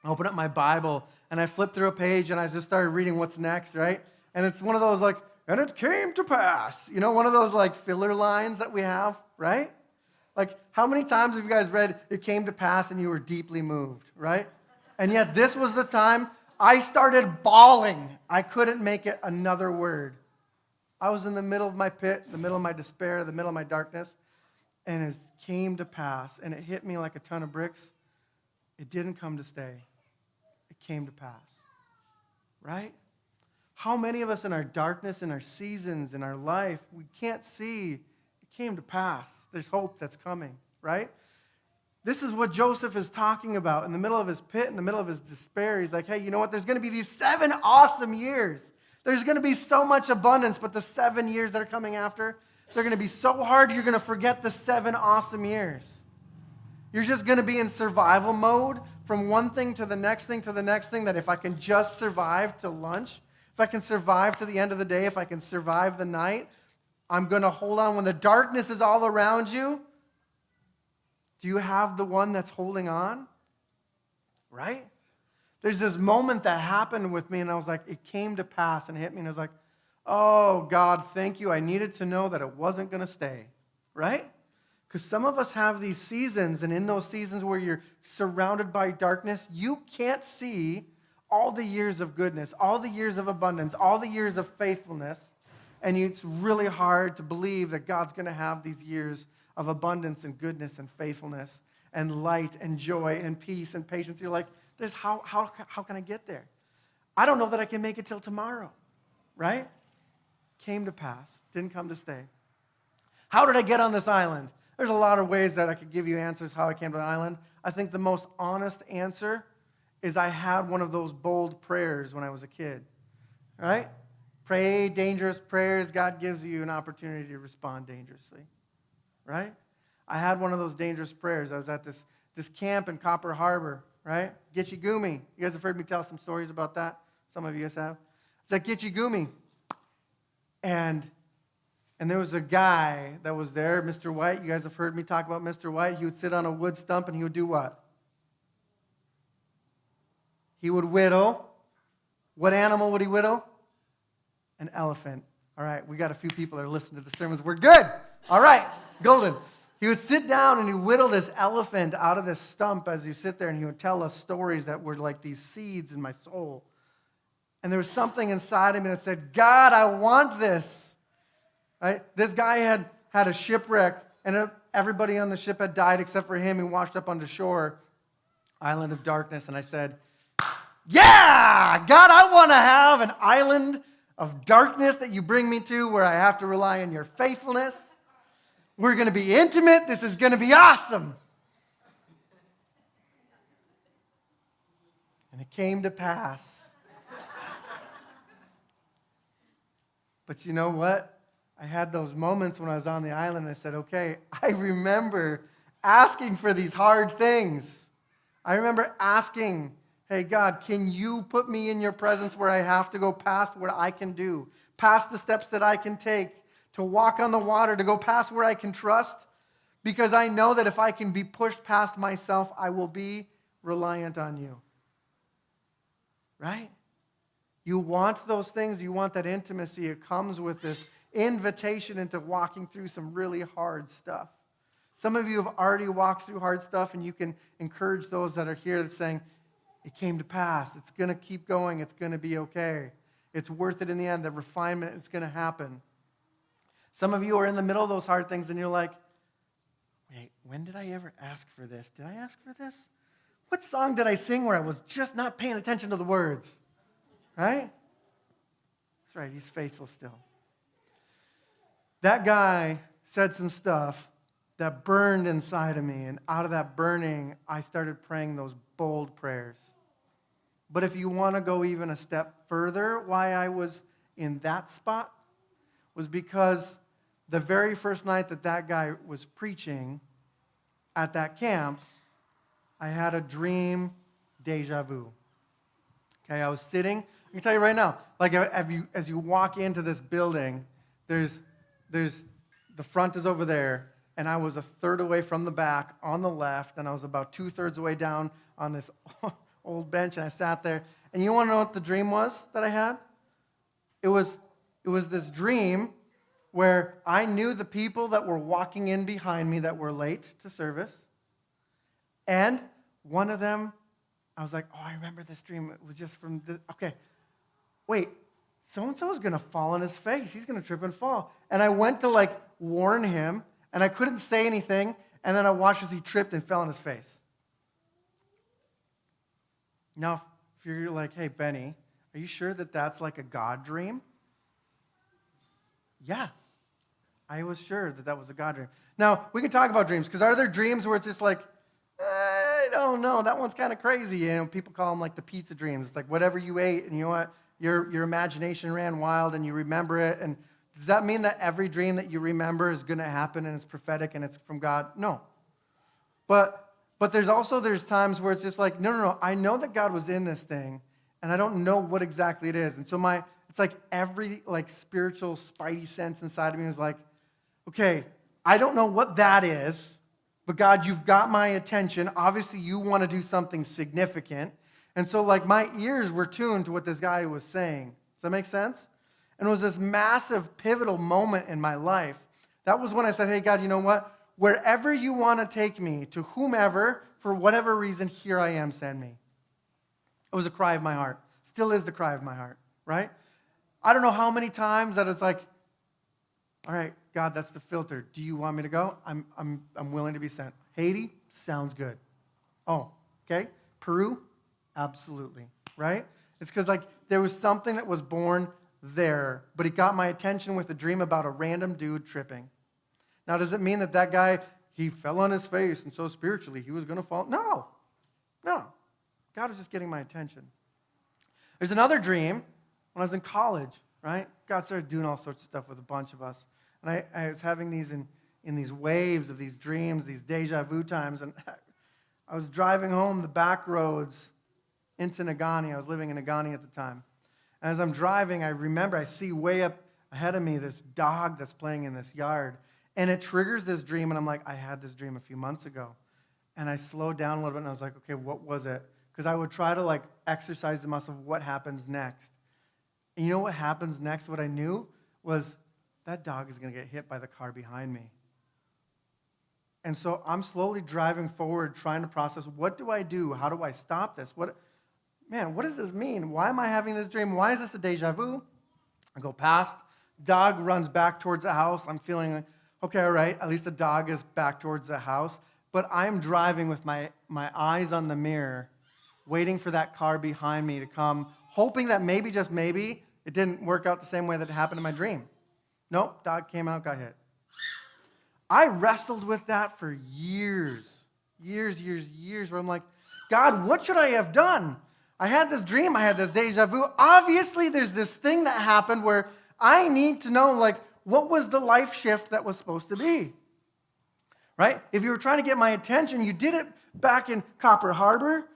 I opened up my Bible, and I flipped through a page, and I just started reading what's next, right? And it's one of those like, and it came to pass. You know, one of those like filler lines that we have, right? Like, how many times have you guys read, it came to pass, and you were deeply moved, right? And yet this was the time I started bawling. I couldn't make it another word. I was in the middle of my pit, the middle of my despair, the middle of my darkness, and it came to pass, and it hit me like a ton of bricks. It didn't come to stay. It came to pass, right? How many of us in our darkness, in our seasons, in our life, we can't see it came to pass. There's hope that's coming, right? This is what Joseph is talking about in the middle of his pit, in the middle of his despair. He's like, hey, you know what? There's going to be these 7 awesome years. There's going to be so much abundance, but the 7 years that are coming after, they're going to be so hard, you're going to forget the 7 awesome years. You're just going to be in survival mode from one thing to the next thing to the next thing, that if I can just survive to lunch, if I can survive to the end of the day, if I can survive the night, I'm going to hold on. When the darkness is all around you, do you have the one that's holding on? Right? There's this moment that happened with me, and I was like, it came to pass and hit me, and I was like, oh, God, thank you. I needed to know that it wasn't going to stay. Right? Because some of us have these seasons, and in those seasons where you're surrounded by darkness, you can't see all the years of goodness, all the years of abundance, all the years of faithfulness, and it's really hard to believe that God's going to have these years of abundance and goodness and faithfulness and light and joy and peace and patience. You're like, how can I get there? I don't know that I can make it till tomorrow, right? Came to pass, didn't come to stay. How did I get on this island? There's a lot of ways that I could give you answers how I came to the island. I think the most honest answer is I had one of those bold prayers when I was a kid, right? Pray dangerous prayers. God gives you an opportunity to respond dangerously, right? I had one of those dangerous prayers. I was at this camp in Copper Harbor, right? Gitche Gumee. You guys have heard me tell some stories about that? Some of you guys have. It's at Gitche Gumee. And there was a guy that was there, Mr. White. You guys have heard me talk about Mr. White. He would sit on a wood stump and he would do what? He would whittle. What animal would he whittle? An elephant. All right, we got a few people that are listening to the sermons. We're good. All right, golden. He would sit down and he would whittle this elephant out of this stump as you sit there, and he would tell us stories that were like these seeds in my soul. And there was something inside of me that said, God, I want this. Right? This guy had a shipwreck, and everybody on the ship had died except for him. He washed up onto shore, island of darkness. And I said, yeah, God, I want to have an island of darkness that you bring me to where I have to rely on your faithfulness. We're going to be intimate. This is going to be awesome. And it came to pass. But you know what? I had those moments when I was on the island, and I said, okay, I remember asking for these hard things. I remember asking, hey, God, can you put me in your presence where I have to go past what I can do, past the steps that I can take, to walk on the water, to go past where I can trust? Because I know that if I can be pushed past myself, I will be reliant on you. Right? You want those things. You want that intimacy. It comes with this invitation into walking through some really hard stuff. Some of you have already walked through hard stuff, and you can encourage those that are here that's saying, it came to pass. It's going to keep going. It's going to be okay. It's worth it in the end. The refinement is going to happen. Some of you are in the middle of those hard things, and you're like, wait, when did I ever ask for this? Did I ask for this? What song did I sing where I was just not paying attention to the words? Right? That's right. He's faithful still. That guy said some stuff that burned inside of me, and out of that burning, I started praying those bold prayers. But if you want to go even a step further, why I was in that spot was because the very first night that guy was preaching at that camp, I had a dream deja vu. Okay, I was sitting I can tell you right now, like as you walk into this building, there's the front is over there, and I was a third away from the back on the left, and I was about 2/3 away down on this old bench, and I sat there. And you want to know what the dream was that I had? It was this dream where I knew the people that were walking in behind me that were late to service, and one of them, I was like, oh, I remember this dream. It was just from this. Okay, wait, so-and-so is going to fall on his face. He's going to trip and fall. And I went to, like, warn him, and I couldn't say anything, and then I watched as he tripped and fell on his face. Now, if you're like, hey, Benny, are you sure that that's like a God dream? Yeah, I was sure that that was a God dream. Now, we can talk about dreams, because are there dreams where it's just like, I don't know, that one's kind of crazy. You know, people call them like the pizza dreams. It's like whatever you ate, and you know what, your imagination ran wild, and you remember it. And does that mean that every dream that you remember is going to happen, and it's prophetic, and it's from God? No. But there's times where it's just like, no, I know that God was in this thing, and I don't know what exactly it is. And so it's like every like spiritual spidey sense inside of me was like, okay, I don't know what that is, but God, you've got my attention. Obviously, you want to do something significant. And so like my ears were tuned to what this guy was saying. Does that make sense? And it was this massive pivotal moment in my life. That was when I said, hey, God, you know what? Wherever you want to take me, to whomever, for whatever reason, here I am, send me. It was a cry of my heart. Still is the cry of my heart, right? I don't know how many times that it's like, all right, God, that's the filter. Do you want me to go? I'm willing to be sent. Haiti? Sounds good. Oh, okay. Peru? Absolutely, right? It's because like there was something that was born there, but it got my attention with a dream about a random dude tripping. Now, does it mean that guy, he fell on his face, and so spiritually he was going to fall? No. God was just getting my attention. There's another dream when I was in college, right? God started doing all sorts of stuff with a bunch of us. And I was having these in these waves of these dreams, these deja vu times. And I was driving home the back roads into Nagani. I was living in Nagani at the time. And as I'm driving, I remember I see way up ahead of me this dog that's playing in this yard. And it triggers this dream, and I'm like, I had this dream a few months ago. And I slowed down a little bit, and I was like, okay, what was it? Because I would try to like exercise the muscle of what happens next. And you know what happens next? What I knew was that dog is going to get hit by the car behind me. And so I'm slowly driving forward, trying to process, what do I do? How do I stop this? What does this mean? Why am I having this dream? Why is this a deja vu? I go past. Dog runs back towards the house. I'm feeling like, okay, all right, at least the dog is back towards the house. But I'm driving with my eyes on the mirror, waiting for that car behind me to come, hoping that maybe, just maybe, it didn't work out the same way that it happened in my dream. Nope, dog came out, got hit. I wrestled with that for years, where I'm like, God, what should I have done? I had this dream, I had this deja vu. Obviously, there's this thing that happened where I need to know, like, what was the life shift that was supposed to be? Right? If you were trying to get my attention, you did it back in Copper Harbor.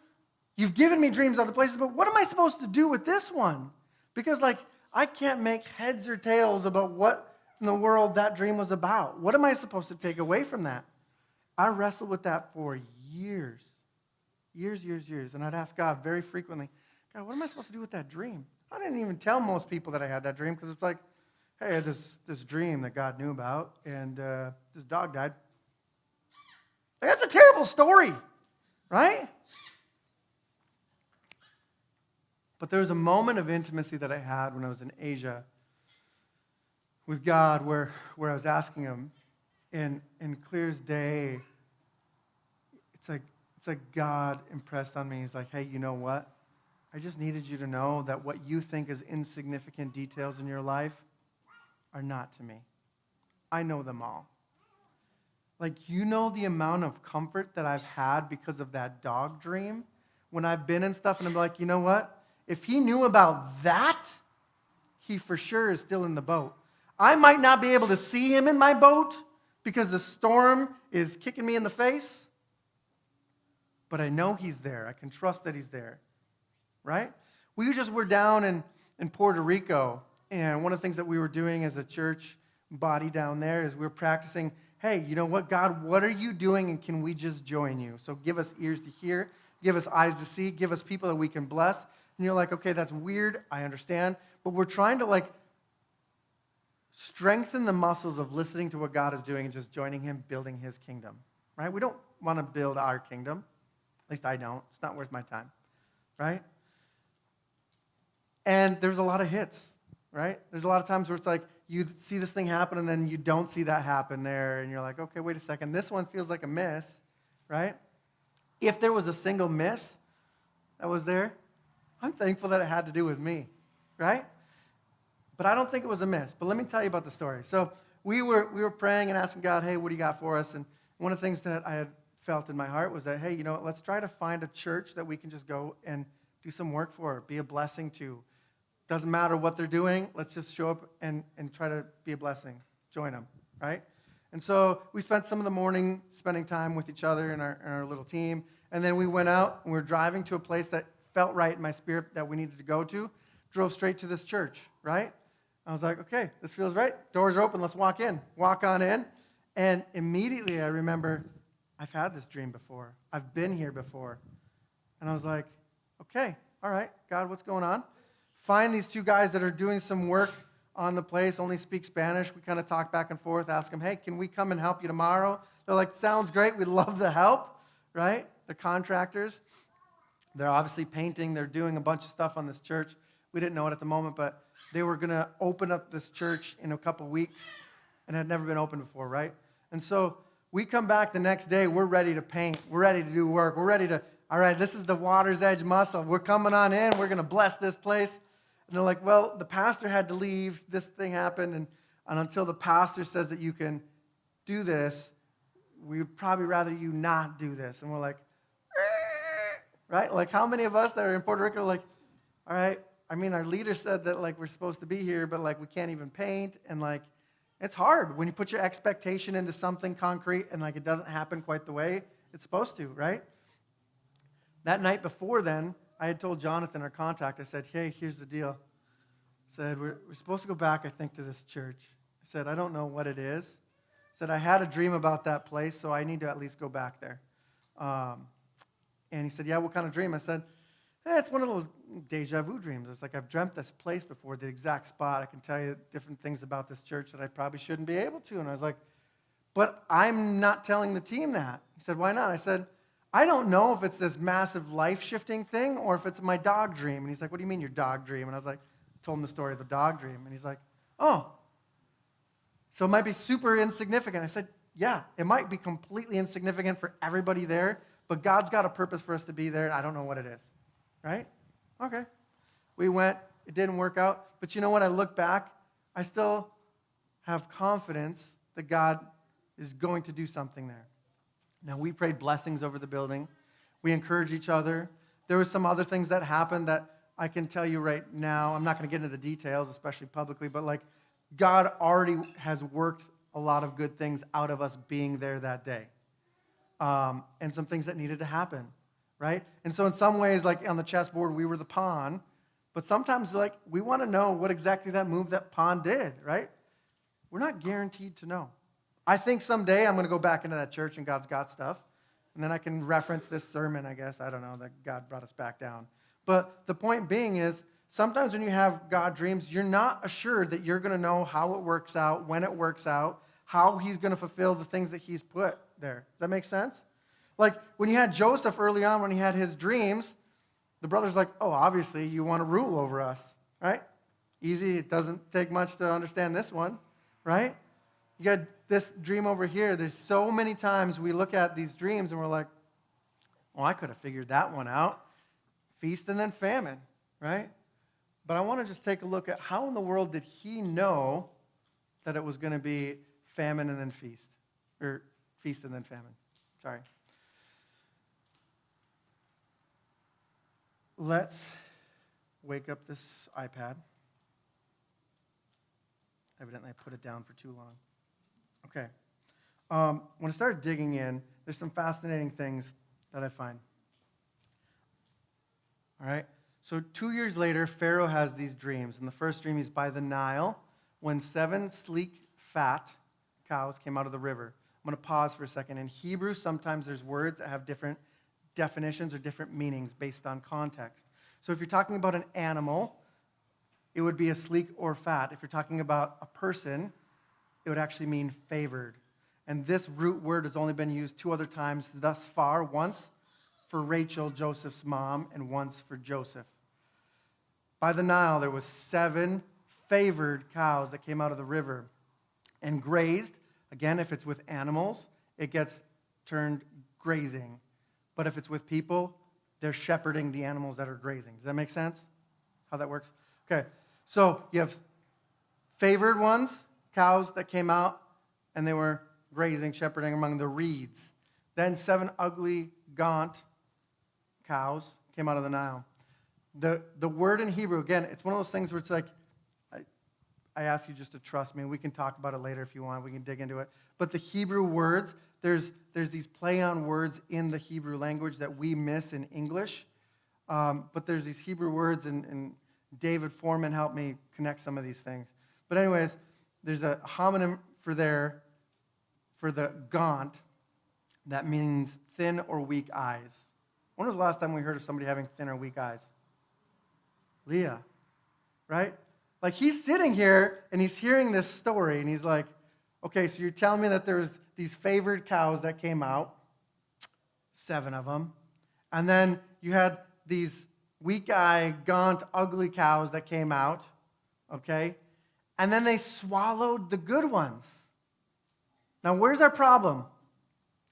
You've given me dreams other places, but what am I supposed to do with this one? Because, like, I can't make heads or tails about what in the world that dream was about. What am I supposed to take away from that? I wrestled with that for years. And I'd ask God very frequently, God, what am I supposed to do with that dream? I didn't even tell most people that I had that dream because it's like, hey, I had this dream that God knew about, and this dog died. Like, that's a terrible story, right? But there was a moment of intimacy that I had when I was in Asia with God where I was asking him, in clear as day, it's like God impressed on me. He's like, hey, you know what? I just needed you to know that what you think is insignificant details in your life are not to me. I know them all. Like, you know the amount of comfort that I've had because of that dog dream when I've been in stuff and I'm like, you know what? If he knew about that, he for sure is still in the boat. I might not be able to see him in my boat because the storm is kicking me in the face, but I know he's there. I can trust that he's there, right? We just were down in Puerto Rico, and one of the things that we were doing as a church body down there is we were practicing, hey, you know what, God, what are you doing, and can we just join you? So give us ears to hear, give us eyes to see, give us people that we can bless. And you're like, okay, that's weird, I understand, but we're trying to like strengthen the muscles of listening to what God is doing and just joining him, building his kingdom, right? We don't want to build our kingdom. At least I don't. It's not worth my time, right? And there's a lot of hits, right? There's a lot of times where it's like you see this thing happen and then you don't see that happen there, and you're like, okay, wait a second. This one feels like a miss, right? If there was a single miss that was there, I'm thankful that it had to do with me, right? But I don't think it was a miss. But let me tell you about the story. So we were praying and asking God, hey, what do you got for us? And one of the things that I had felt in my heart was that, hey, you know what, let's try to find a church that we can just go and do some work for, be a blessing to. Doesn't matter what they're doing, let's just show up and try to be a blessing. Join them, right? And so we spent some of the morning spending time with each other and our little team. And then we went out and we were driving to a place that felt right in my spirit that we needed to go to. Drove straight to this church, right? I was like, okay, this feels right. Doors are open, let's walk in. Walk on in. And immediately I remember, I've had this dream before. I've been here before. And I was like, okay, all right, God, what's going on? Find these two guys that are doing some work on the place, only speak Spanish. We kind of talk back and forth, ask them, hey, can we come and help you tomorrow? They're like, sounds great, we'd love the help, right? They're contractors. They're obviously painting. They're doing a bunch of stuff on this church. We didn't know it at the moment, but they were going to open up this church in a couple weeks and had never been opened before, right? And so we come back the next day. We're ready to paint. We're ready to do work. We're ready to, all right, this is the Water's Edge muscle. We're coming on in. We're going to bless this place. And they're like, well, the pastor had to leave. This thing happened. And until the pastor says that you can do this, we would probably rather you not do this. And we're like, right? Like, how many of us that are in Puerto Rico are like, all right, I mean, our leader said that, like, we're supposed to be here, but, like, we can't even paint. And, like, it's hard when you put your expectation into something concrete and, like, it doesn't happen quite the way it's supposed to, right? That night before then, I had told Jonathan, our contact, I said, hey, here's the deal. I said, we're supposed to go back, I think, to this church. I said, I don't know what it is. I said, I had a dream about that place, so I need to at least go back there. And he said, yeah, what kind of dream? I said, hey, it's one of those deja vu dreams. It's like I've dreamt this place before, the exact spot. I can tell you different things about this church that I probably shouldn't be able to. And I was like, but I'm not telling the team that. He said, why not? I said, I don't know if it's this massive life-shifting thing or if it's my dog dream. And he's like, what do you mean your dog dream? And I was like, told him the story of the dog dream. And he's like, oh, so it might be super insignificant. I said, yeah, it might be completely insignificant for everybody there, but God's got a purpose for us to be there, and I don't know what it is, right? Okay. We went. It didn't work out. But you know what? I look back. I still have confidence that God is going to do something there. Now, we prayed blessings over the building. We encouraged each other. There were some other things that happened that I can tell you right now. I'm not going to get into the details, especially publicly, but like God already has worked a lot of good things out of us being there that day. And some things that needed to happen, right? And so in some ways, like on the chessboard, we were the pawn. But sometimes, like, we want to know what exactly that move that pawn did, right? We're not guaranteed to know. I think someday I'm going to go back into that church and God's got stuff. And then I can reference this sermon, I guess. I don't know, that God brought us back down. But the point being is, sometimes when you have God dreams, you're not assured that you're going to know how it works out, when it works out, how he's going to fulfill the things that he's put there. Does that make sense? Like when you had Joseph early on, when he had his dreams, the brother's like, oh, obviously you want to rule over us, right? Easy. It doesn't take much to understand this one, right? You got this dream over here. There's so many times we look at these dreams and we're like, well, I could have figured that one out. Feast and then famine, right? But I want to just take a look at how in the world did he know that it was going to be famine and then feast, or feast and then famine. Sorry. Let's wake up this iPad. Evidently, I put it down for too long. Okay. When I started digging in, there's some fascinating things that I find. All right? So 2 years later, Pharaoh has these dreams. And the first dream, he's by the Nile when 7 sleek, fat cows came out of the river. I'm going to pause for a second. In Hebrew, sometimes there's words that have different definitions or different meanings based on context. So if you're talking about an animal, it would be a sleek or fat. If you're talking about a person, it would actually mean favored. And this root word has only been used 2 other times thus far, once for Rachel, Joseph's mom, and once for Joseph. By the Nile, there was 7 favored cows that came out of the river and grazed. Again, if it's with animals, it gets turned grazing. But if it's with people, they're shepherding the animals that are grazing. Does that make sense? How that works? Okay, so you have favored ones, cows that came out, and they were grazing, shepherding among the reeds. Then 7 ugly, gaunt cows came out of the Nile. The word in Hebrew, again, it's one of those things where it's like, I ask you just to trust me. We can talk about it later if you want. We can dig into it. But the Hebrew words, there's these play on words in the Hebrew language that we miss in English. But there's these Hebrew words, and David Foreman helped me connect some of these things. But anyways, there's a homonym for the gaunt that means thin or weak eyes. When was the last time we heard of somebody having thin or weak eyes? Leah, right? Like, he's sitting here, and he's hearing this story, and he's like, okay, so you're telling me that there's these favored cows that came out, 7 of them, and then you had these weak-eyed, gaunt, ugly cows that came out, okay? And then they swallowed the good ones. Now, where's our problem?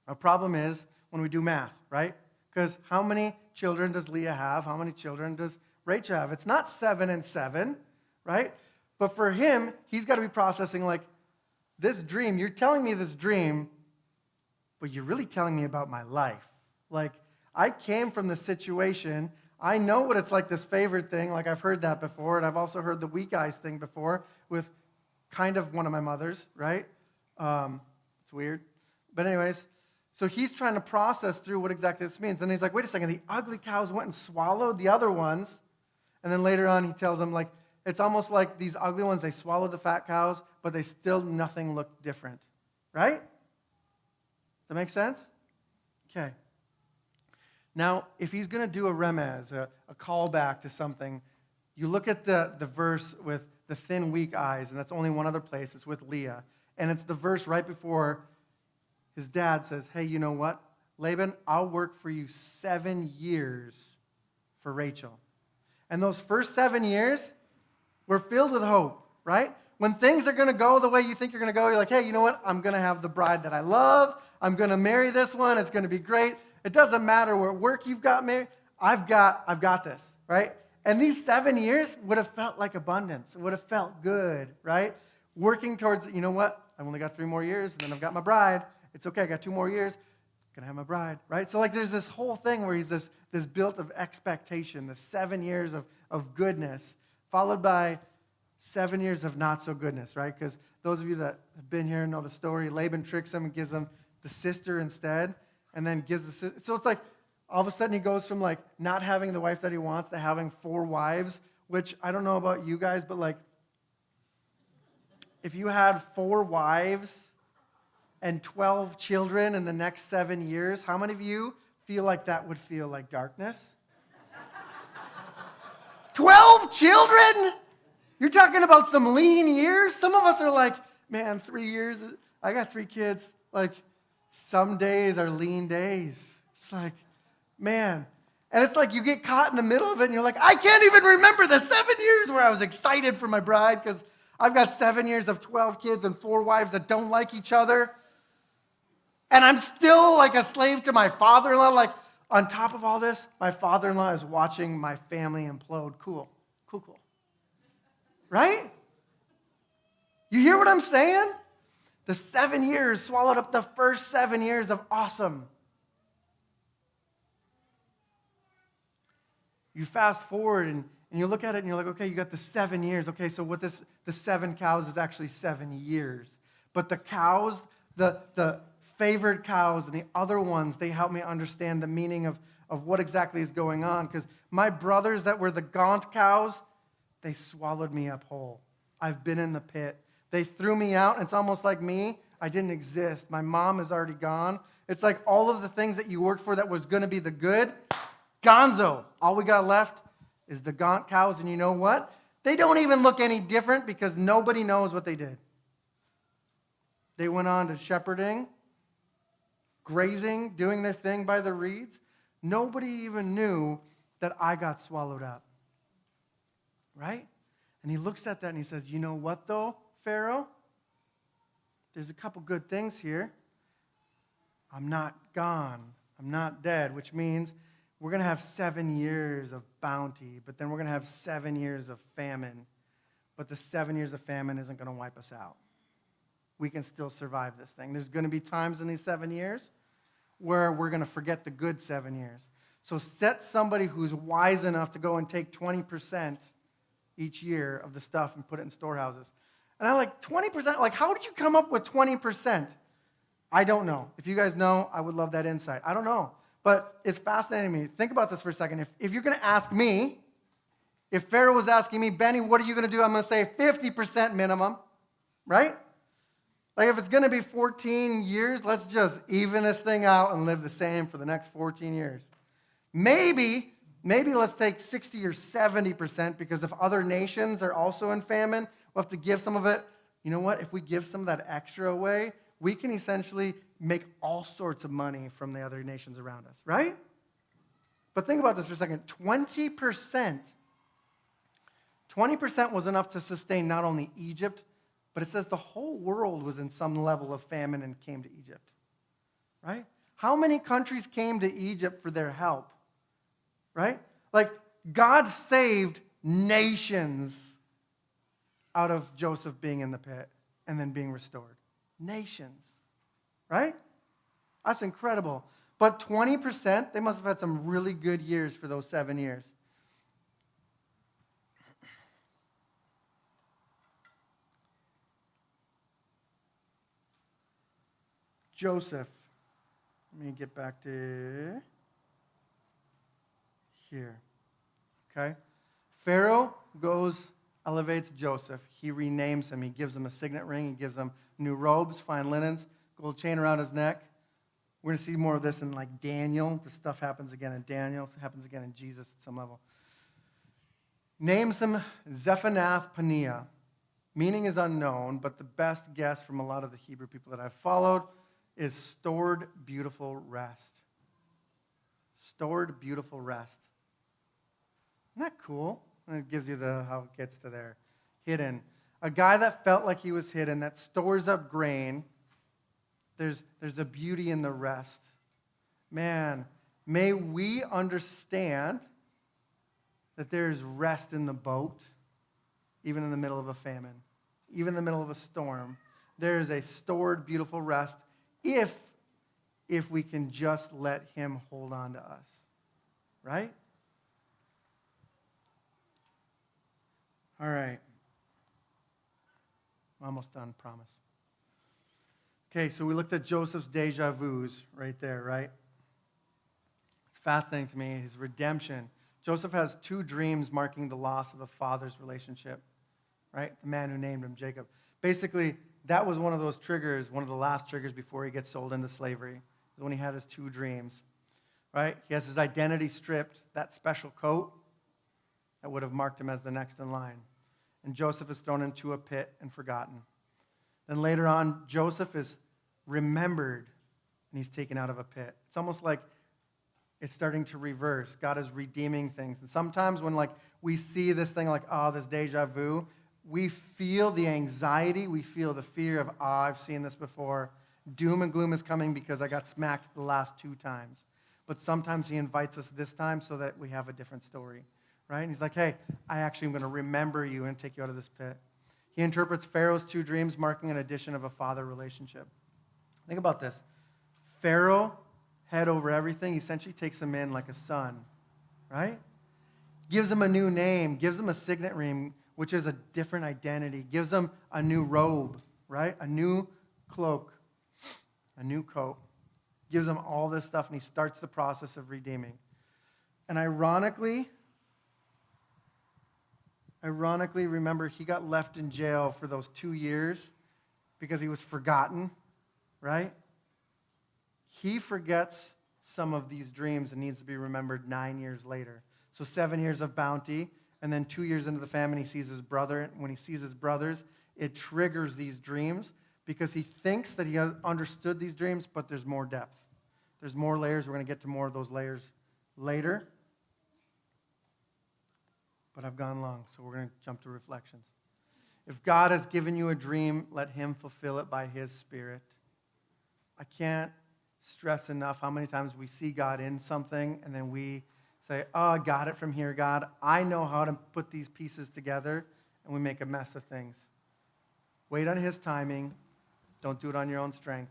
Our problem is when we do math, right? Because how many children does Leah have? How many children does Rachel have? It's not 7 and 7, right? But for him, he's got to be processing like, this dream, you're telling me this dream, but you're really telling me about my life. Like, I came from this situation. I know what it's like, this favored thing. Like, I've heard that before, and I've also heard the weak eyes thing before with kind of one of my mothers, right? It's weird. But anyways, so he's trying to process through what exactly this means. Then he's like, wait a second, the ugly cows went and swallowed the other ones. And then later on, he tells them, like, it's almost like these ugly ones, they swallowed the fat cows, but they still, nothing looked different. Right? Does that make sense? Okay. Now, if he's going to do a remez, a callback to something, you look at the verse with the thin, weak eyes, and that's only one other place. It's with Leah. And it's the verse right before his dad says, hey, you know what? Laban, I'll work for you 7 years for Rachel. And those first 7 years were filled with hope, right? When things are going to go the way you think you're going to go, you're like, hey, you know what? I'm going to have the bride that I love. I'm going to marry this one. It's going to be great. It doesn't matter what work you've got married. I've got this, right? And these 7 years would have felt like abundance. It would have felt good, right? Working towards, you know what? I've only got 3 more years, and then I've got my bride. It's okay. I got 2 more years. I'm going to have my bride, right? So like there's this whole thing where he's this built of expectation, the 7 years of goodness, followed by 7 years of not so goodness, right? Because those of you that have been here know the story. Laban tricks him and gives him the sister instead, and then gives the sister. So it's like all of a sudden he goes from like not having the wife that he wants to having 4 wives, which I don't know about you guys, but like if you had 4 wives and 12 children in the next 7 years, how many of you feel like that would feel like darkness? 12 children? You're talking about some lean years? Some of us are like, man, 3 years, I got 3 kids. Like, some days are lean days. It's like, man. And it's like you get caught in the middle of it, and you're like, I can't even remember the 7 years where I was excited for my bride because I've got 7 years of 12 kids and 4 wives that don't like each other. And I'm still like a slave to my father-in-law. Like, on top of all this, my father-in-law is watching my family implode. Cool. Right? You hear what I'm saying? The 7 years swallowed up the first 7 years of awesome. You fast forward and you look at it and you're like, okay, you got the 7 years. Okay, so what the 7 cows is actually 7 years. But the cows, the favored cows and the other ones, they help me understand the meaning of what exactly is going on. Because my brothers that were the gaunt cows, they swallowed me up whole. I've been in the pit. They threw me out, and it's almost like me. I didn't exist. My mom is already gone. It's like all of the things that you worked for that was going to be the good, gonzo. All we got left is the gaunt cows, and you know what? They don't even look any different because nobody knows what they did. They went on to shepherding, grazing, doing their thing by the reeds. Nobody even knew that I got swallowed up. Right? And he looks at that and he says, you know what though, Pharaoh? There's a couple good things here. I'm not gone. I'm not dead, which means we're going to have 7 years of bounty, but then we're going to have 7 years of famine. But the 7 years of famine isn't going to wipe us out. We can still survive this thing. There's going to be times in these 7 years where we're going to forget the good 7 years. So set somebody who's wise enough to go and take 20% each year of the stuff and put it in storehouses. And I'm like, 20%? Like, how did you come up with 20%? I don't know. If you guys know, I would love that insight. I don't know. But it's fascinating to me. Think about this for a second. If you're going to ask me, if Pharaoh was asking me, Benny, what are you going to do? I'm going to say 50% minimum, right? Like if it's going to be 14 years, let's just even this thing out and live the same for the next 14 years. Maybe let's take 60 or 70% because if other nations are also in famine, we'll have to give some of it. You know what? If we give some of that extra away, we can essentially make all sorts of money from the other nations around us, right? But think about this for a second. 20% was enough to sustain not only Egypt, but it says the whole world was in some level of famine and came to Egypt, right? How many countries came to Egypt for their help, right? Like, God saved nations out of Joseph being in the pit and then being restored. Nations, right? That's incredible. But 20%, they must have had some really good years for those 7 years. Joseph. Let me get back to here. Okay? Pharaoh elevates Joseph. He renames him. He gives him a signet ring. He gives him new robes, fine linens, gold chain around his neck. We're going to see more of this in like Daniel. This stuff happens again in Daniel. It happens again in Jesus at some level. Names him Zephanath-Paneah. Meaning is unknown, but the best guess from a lot of the Hebrew people that I've followed is stored beautiful rest. Stored beautiful rest. Isn't that cool? And it gives you how it gets to there. Hidden. A guy that felt like he was hidden, that stores up grain. There's a beauty in the rest. Man, may we understand that there's rest in the boat, even in the middle of a famine, even in the middle of a storm. There is a stored, beautiful rest if we can just let him hold on to us, right? All right. I'm almost done, promise. Okay, so we looked at Joseph's deja vus right there, right? It's fascinating to me, his redemption. Joseph has 2 dreams marking the loss of a father's relationship, right? The man who named him Jacob. Basically, that was one of those triggers, one of the last triggers before he gets sold into slavery, when he had his 2 dreams, right? He has his identity stripped, that special coat that would have marked him as the next in line. And Joseph is thrown into a pit and forgotten. Then later on, Joseph is remembered and he's taken out of a pit. It's almost like it's starting to reverse. God is redeeming things. And sometimes when we see this thing this deja vu, we feel the anxiety, we feel the fear of, I've seen this before. Doom and gloom is coming because I got smacked the last 2 times. But sometimes he invites us this time so that we have a different story, right? And he's like, hey, I actually am going to remember you and take you out of this pit. He interprets Pharaoh's 2 dreams, marking an addition of a father relationship. Think about this. Pharaoh, head over everything, essentially takes him in like a son, right? Gives him a new name, gives him a signet ring, which is a different identity, gives him a new robe, right? A new cloak, a new coat. Gives him all this stuff, and he starts the process of redeeming. And ironically, remember, he got left in jail for those 2 years because he was forgotten, right? He forgets some of these dreams and needs to be remembered 9 years later. So 7 years of bounty, and then 2 years into the famine, he sees his brother. And when he sees his brothers, it triggers these dreams because he thinks that he has understood these dreams, but there's more depth. There's more layers. We're going to get to more of those layers later. But I've gone long, so we're going to jump to reflections. If God has given you a dream, let him fulfill it by his Spirit. I can't stress enough how many times we see God in something and then we say, oh, I got it from here, God. I know how to put these pieces together, and we make a mess of things. Wait on his timing. Don't do it on your own strength.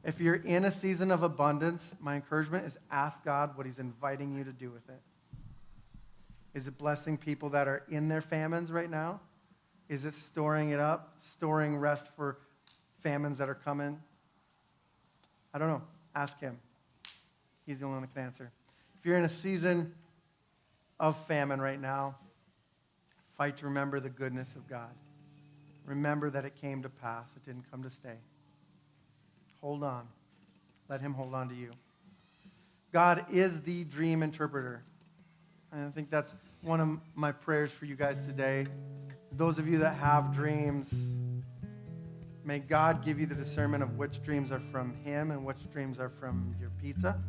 If you're in a season of abundance, my encouragement is ask God what he's inviting you to do with it. Is it blessing people that are in their famines right now? Is it storing it up, storing rest for famines that are coming? I don't know. Ask him. He's the only one that can answer. If you're in a season of famine right now, fight to remember the goodness of God. Remember that it came to pass. It didn't come to stay. Hold on. Let him hold on to you. God is the dream interpreter. And I think that's one of my prayers for you guys today. Those of you that have dreams, may God give you the discernment of which dreams are from him and which dreams are from your pizza.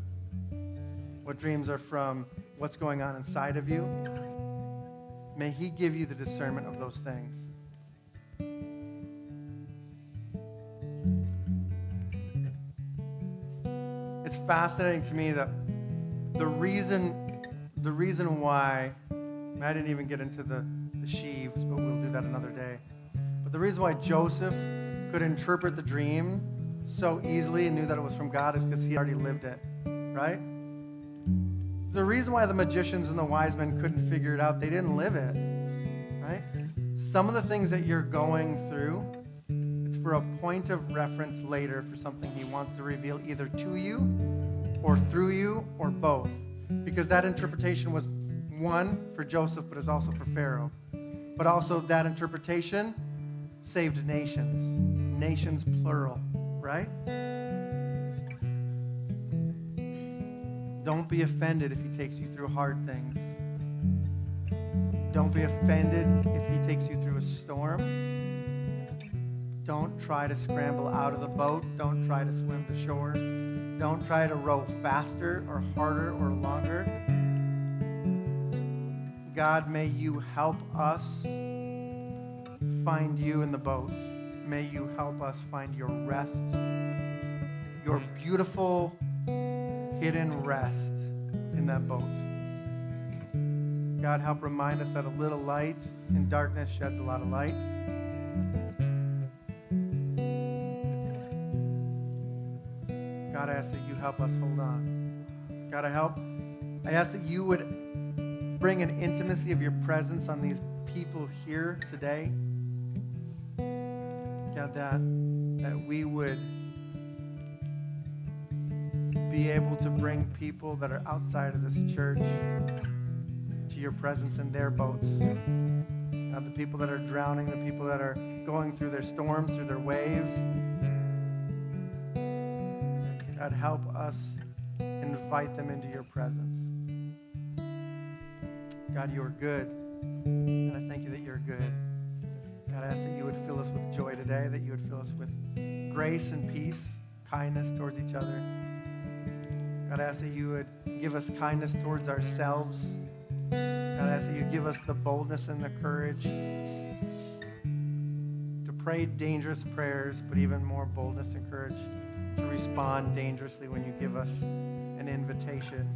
What dreams are from what's going on inside of you. May he give you the discernment of those things. It's fascinating to me that the reason why, I didn't even get into the sheaves, but we'll do that another day. But the reason why Joseph could interpret the dream so easily and knew that it was from God is because he already lived it, right? The reason why the magicians and the wise men couldn't figure it out, they didn't live it, right? Some of the things that you're going through, it's for a point of reference later for something he wants to reveal either to you or through you or both. Because that interpretation was one for Joseph, but it's also for Pharaoh. But also that interpretation saved nations. Nations plural, right? Don't be offended if he takes you through hard things. Don't be offended if he takes you through a storm. Don't try to scramble out of the boat. Don't try to swim to shore. Don't try to row faster or harder or longer. God, may you help us find you in the boat. May you help us find your rest, your beautiful hidden rest in that boat. God, help remind us that a little light in darkness sheds a lot of light. God, I ask that you help us hold on. God, I ask that you would bring an intimacy of your presence on these people here today. God, that we would be able to bring people that are outside of this church to your presence in their boats. God, the people that are drowning, the people that are going through their storms, through their waves. God, help us invite them into your presence. God, you are good. And I thank you that you're good. God, I ask that you would fill us with joy today, that you would fill us with grace and peace, kindness towards each other. God, I ask that you would give us kindness towards ourselves. God, I ask that you give us the boldness and the courage to pray dangerous prayers, but even more boldness and courage to respond dangerously when you give us an invitation.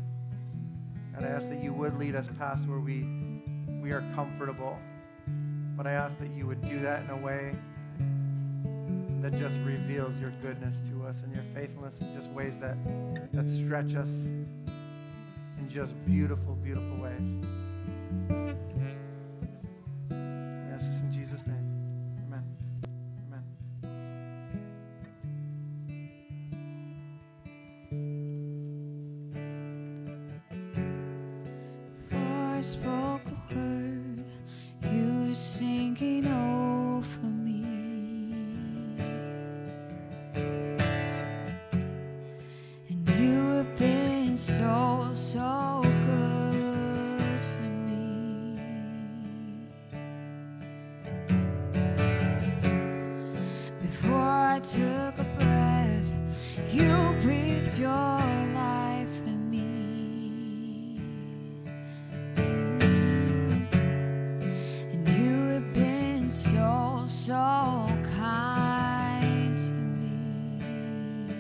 God, I ask that you would lead us past where we are comfortable. But I ask that you would do that in a way that just reveals your goodness to us and your faithfulness in just ways that stretch us in just beautiful, beautiful ways. I ask this in Jesus' name. Amen. Amen. I spoke a word, you were singing over me. And you have been so, so good to me. Before I took a breath, you breathed your life in me. And you have been so, so kind to me.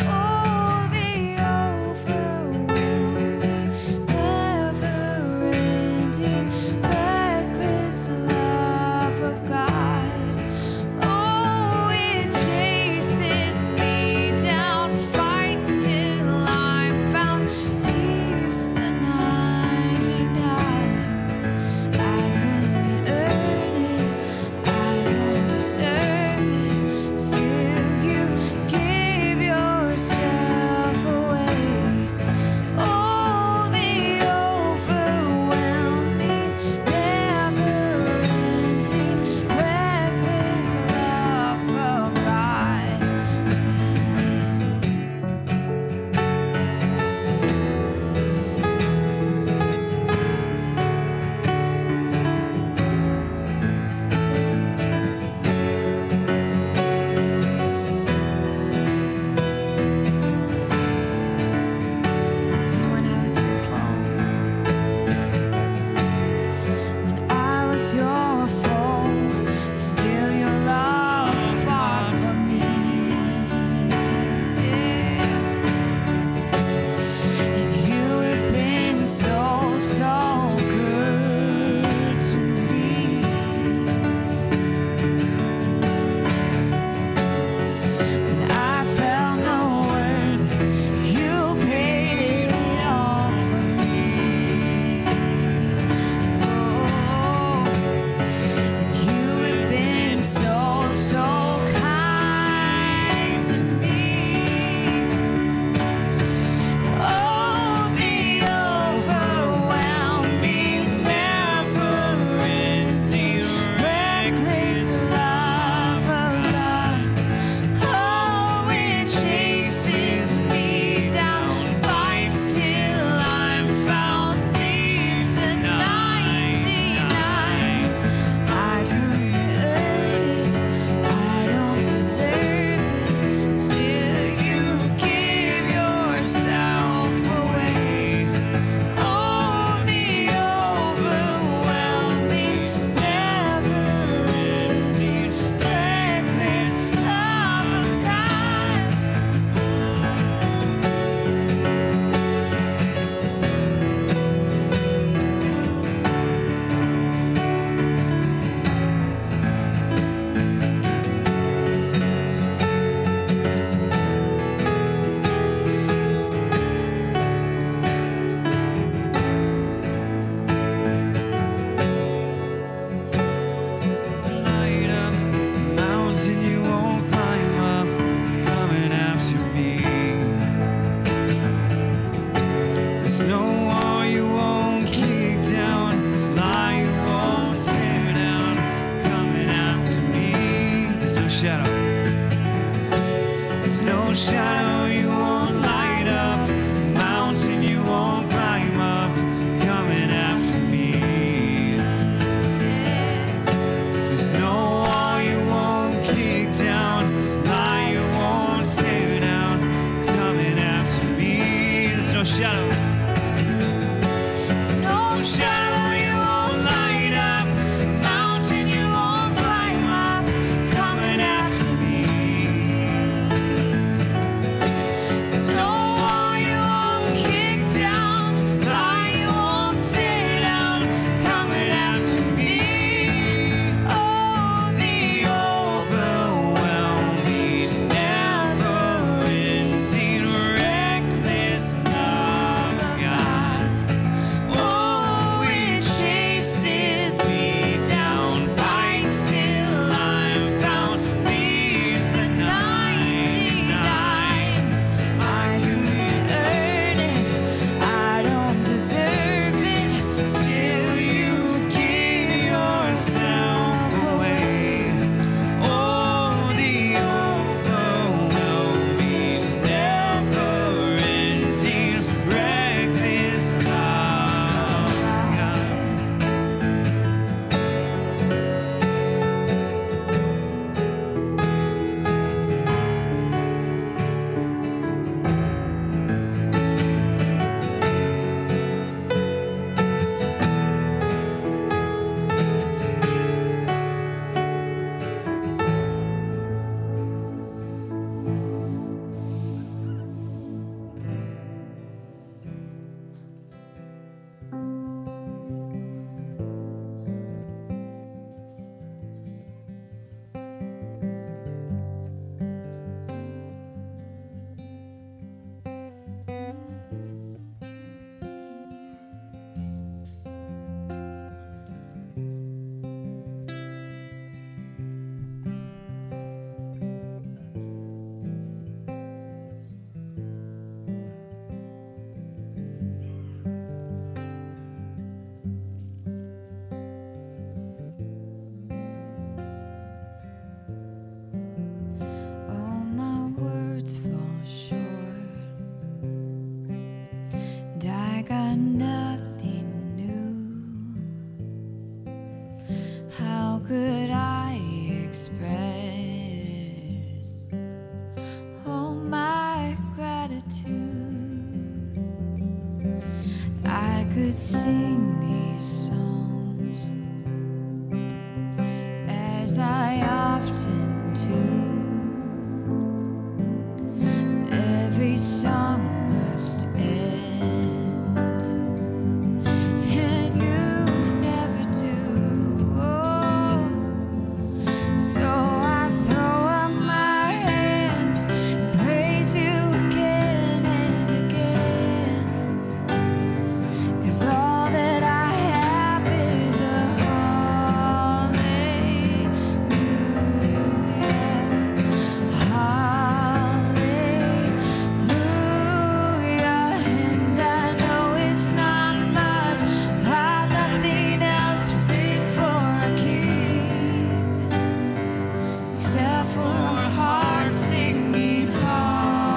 Oh, the overwhelming, never-ending, reckless love of God. Oh, it chases me down, fights till I'm found, leaves the 99. I couldn't earn it, I don't deserve it. Still, you give yourself away. Oh, the overwhelming, never-ending, reckless love of God. So when I was your foe, when I was your foe, still your love fought for me. Yeah. And you have been so, so good to me. When I felt no worth, you paid it all for me. Oh, and you have been so, so kind to me. Oh, the overwhelming, never-ending, reckless love of God. Oh, it chases me down, fights till I'm found, leaves the 99. I couldn't earn it, I don't deserve it. Still, you give yourself away. Oh, the overwhelming, never-ending, reckless love of God. Light up mountain you won't climb up, coming after me. There's no wall you won't kick down, lie you won't tear down, coming after me. There's no shadow. There's no shadow you won't light up, mountain you won't climb up, coming after me. There's no wall you won't kick down, lie you won't tear down, coming after me. There's no shadow. There's no shadow you won't light up, mountain you won't climb up, coming after me. could sing these songs as I often do. Every song must end, and you never do. Oh, so I throw up my hands and praise you again and again. 'Cause all that I have is a hallelujah, hallelujah. And I know it's not much, but I've nothing else fit for a king except for a heart singing hallelujah,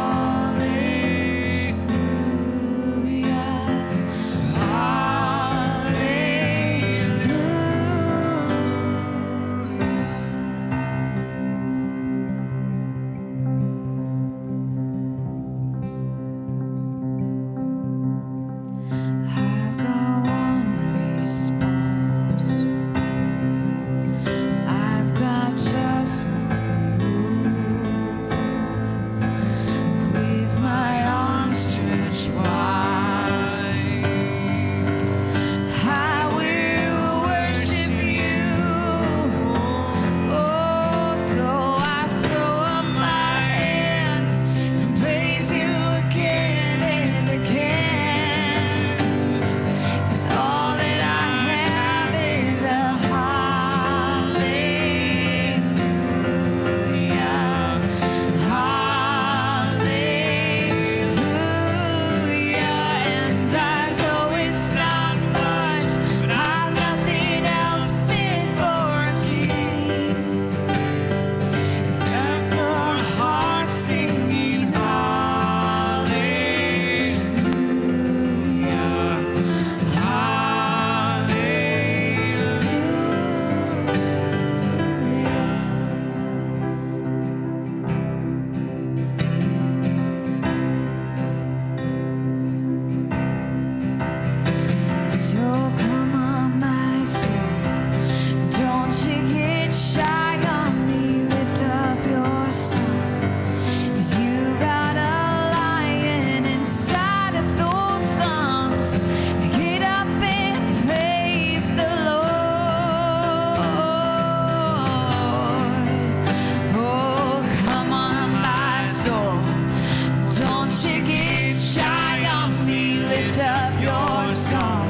I've got one response. I've got just one move. With my arms stretched wide, I will worship you. Oh, so I throw up my hands and praise you again and again. 'Cause all that I have is a hallelujah, hallelujah. And I know it's not much, but I've nothing else fit for a king except for a heart singing hallelujah, So come on, my soul, don't you get shy on me. Lift up your song, 'cause you got a lion inside of those lungs. Get up and praise the Lord. Oh, come on, my soul, don't you get shy on me. Lift up your song,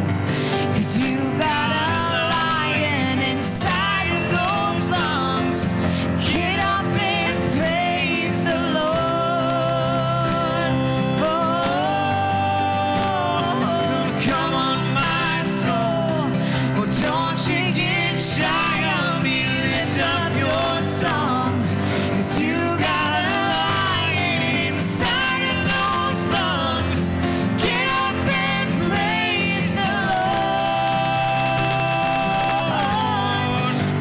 'cause you got a lion inside of those lungs. Get up and praise the Lord. Oh, come on, my soul, oh, don't you get shy on me. Lift up your song, 'cause you got a lion inside of those lungs. Get up and praise the Lord.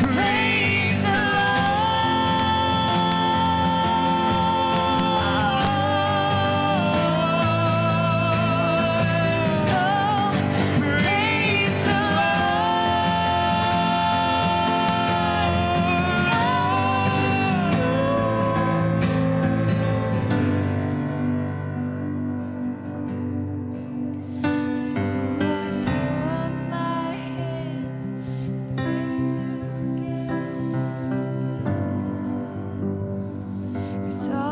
Praise the Lord. Praise the Lord. So I throw up my hands and praise you again. 'Cause all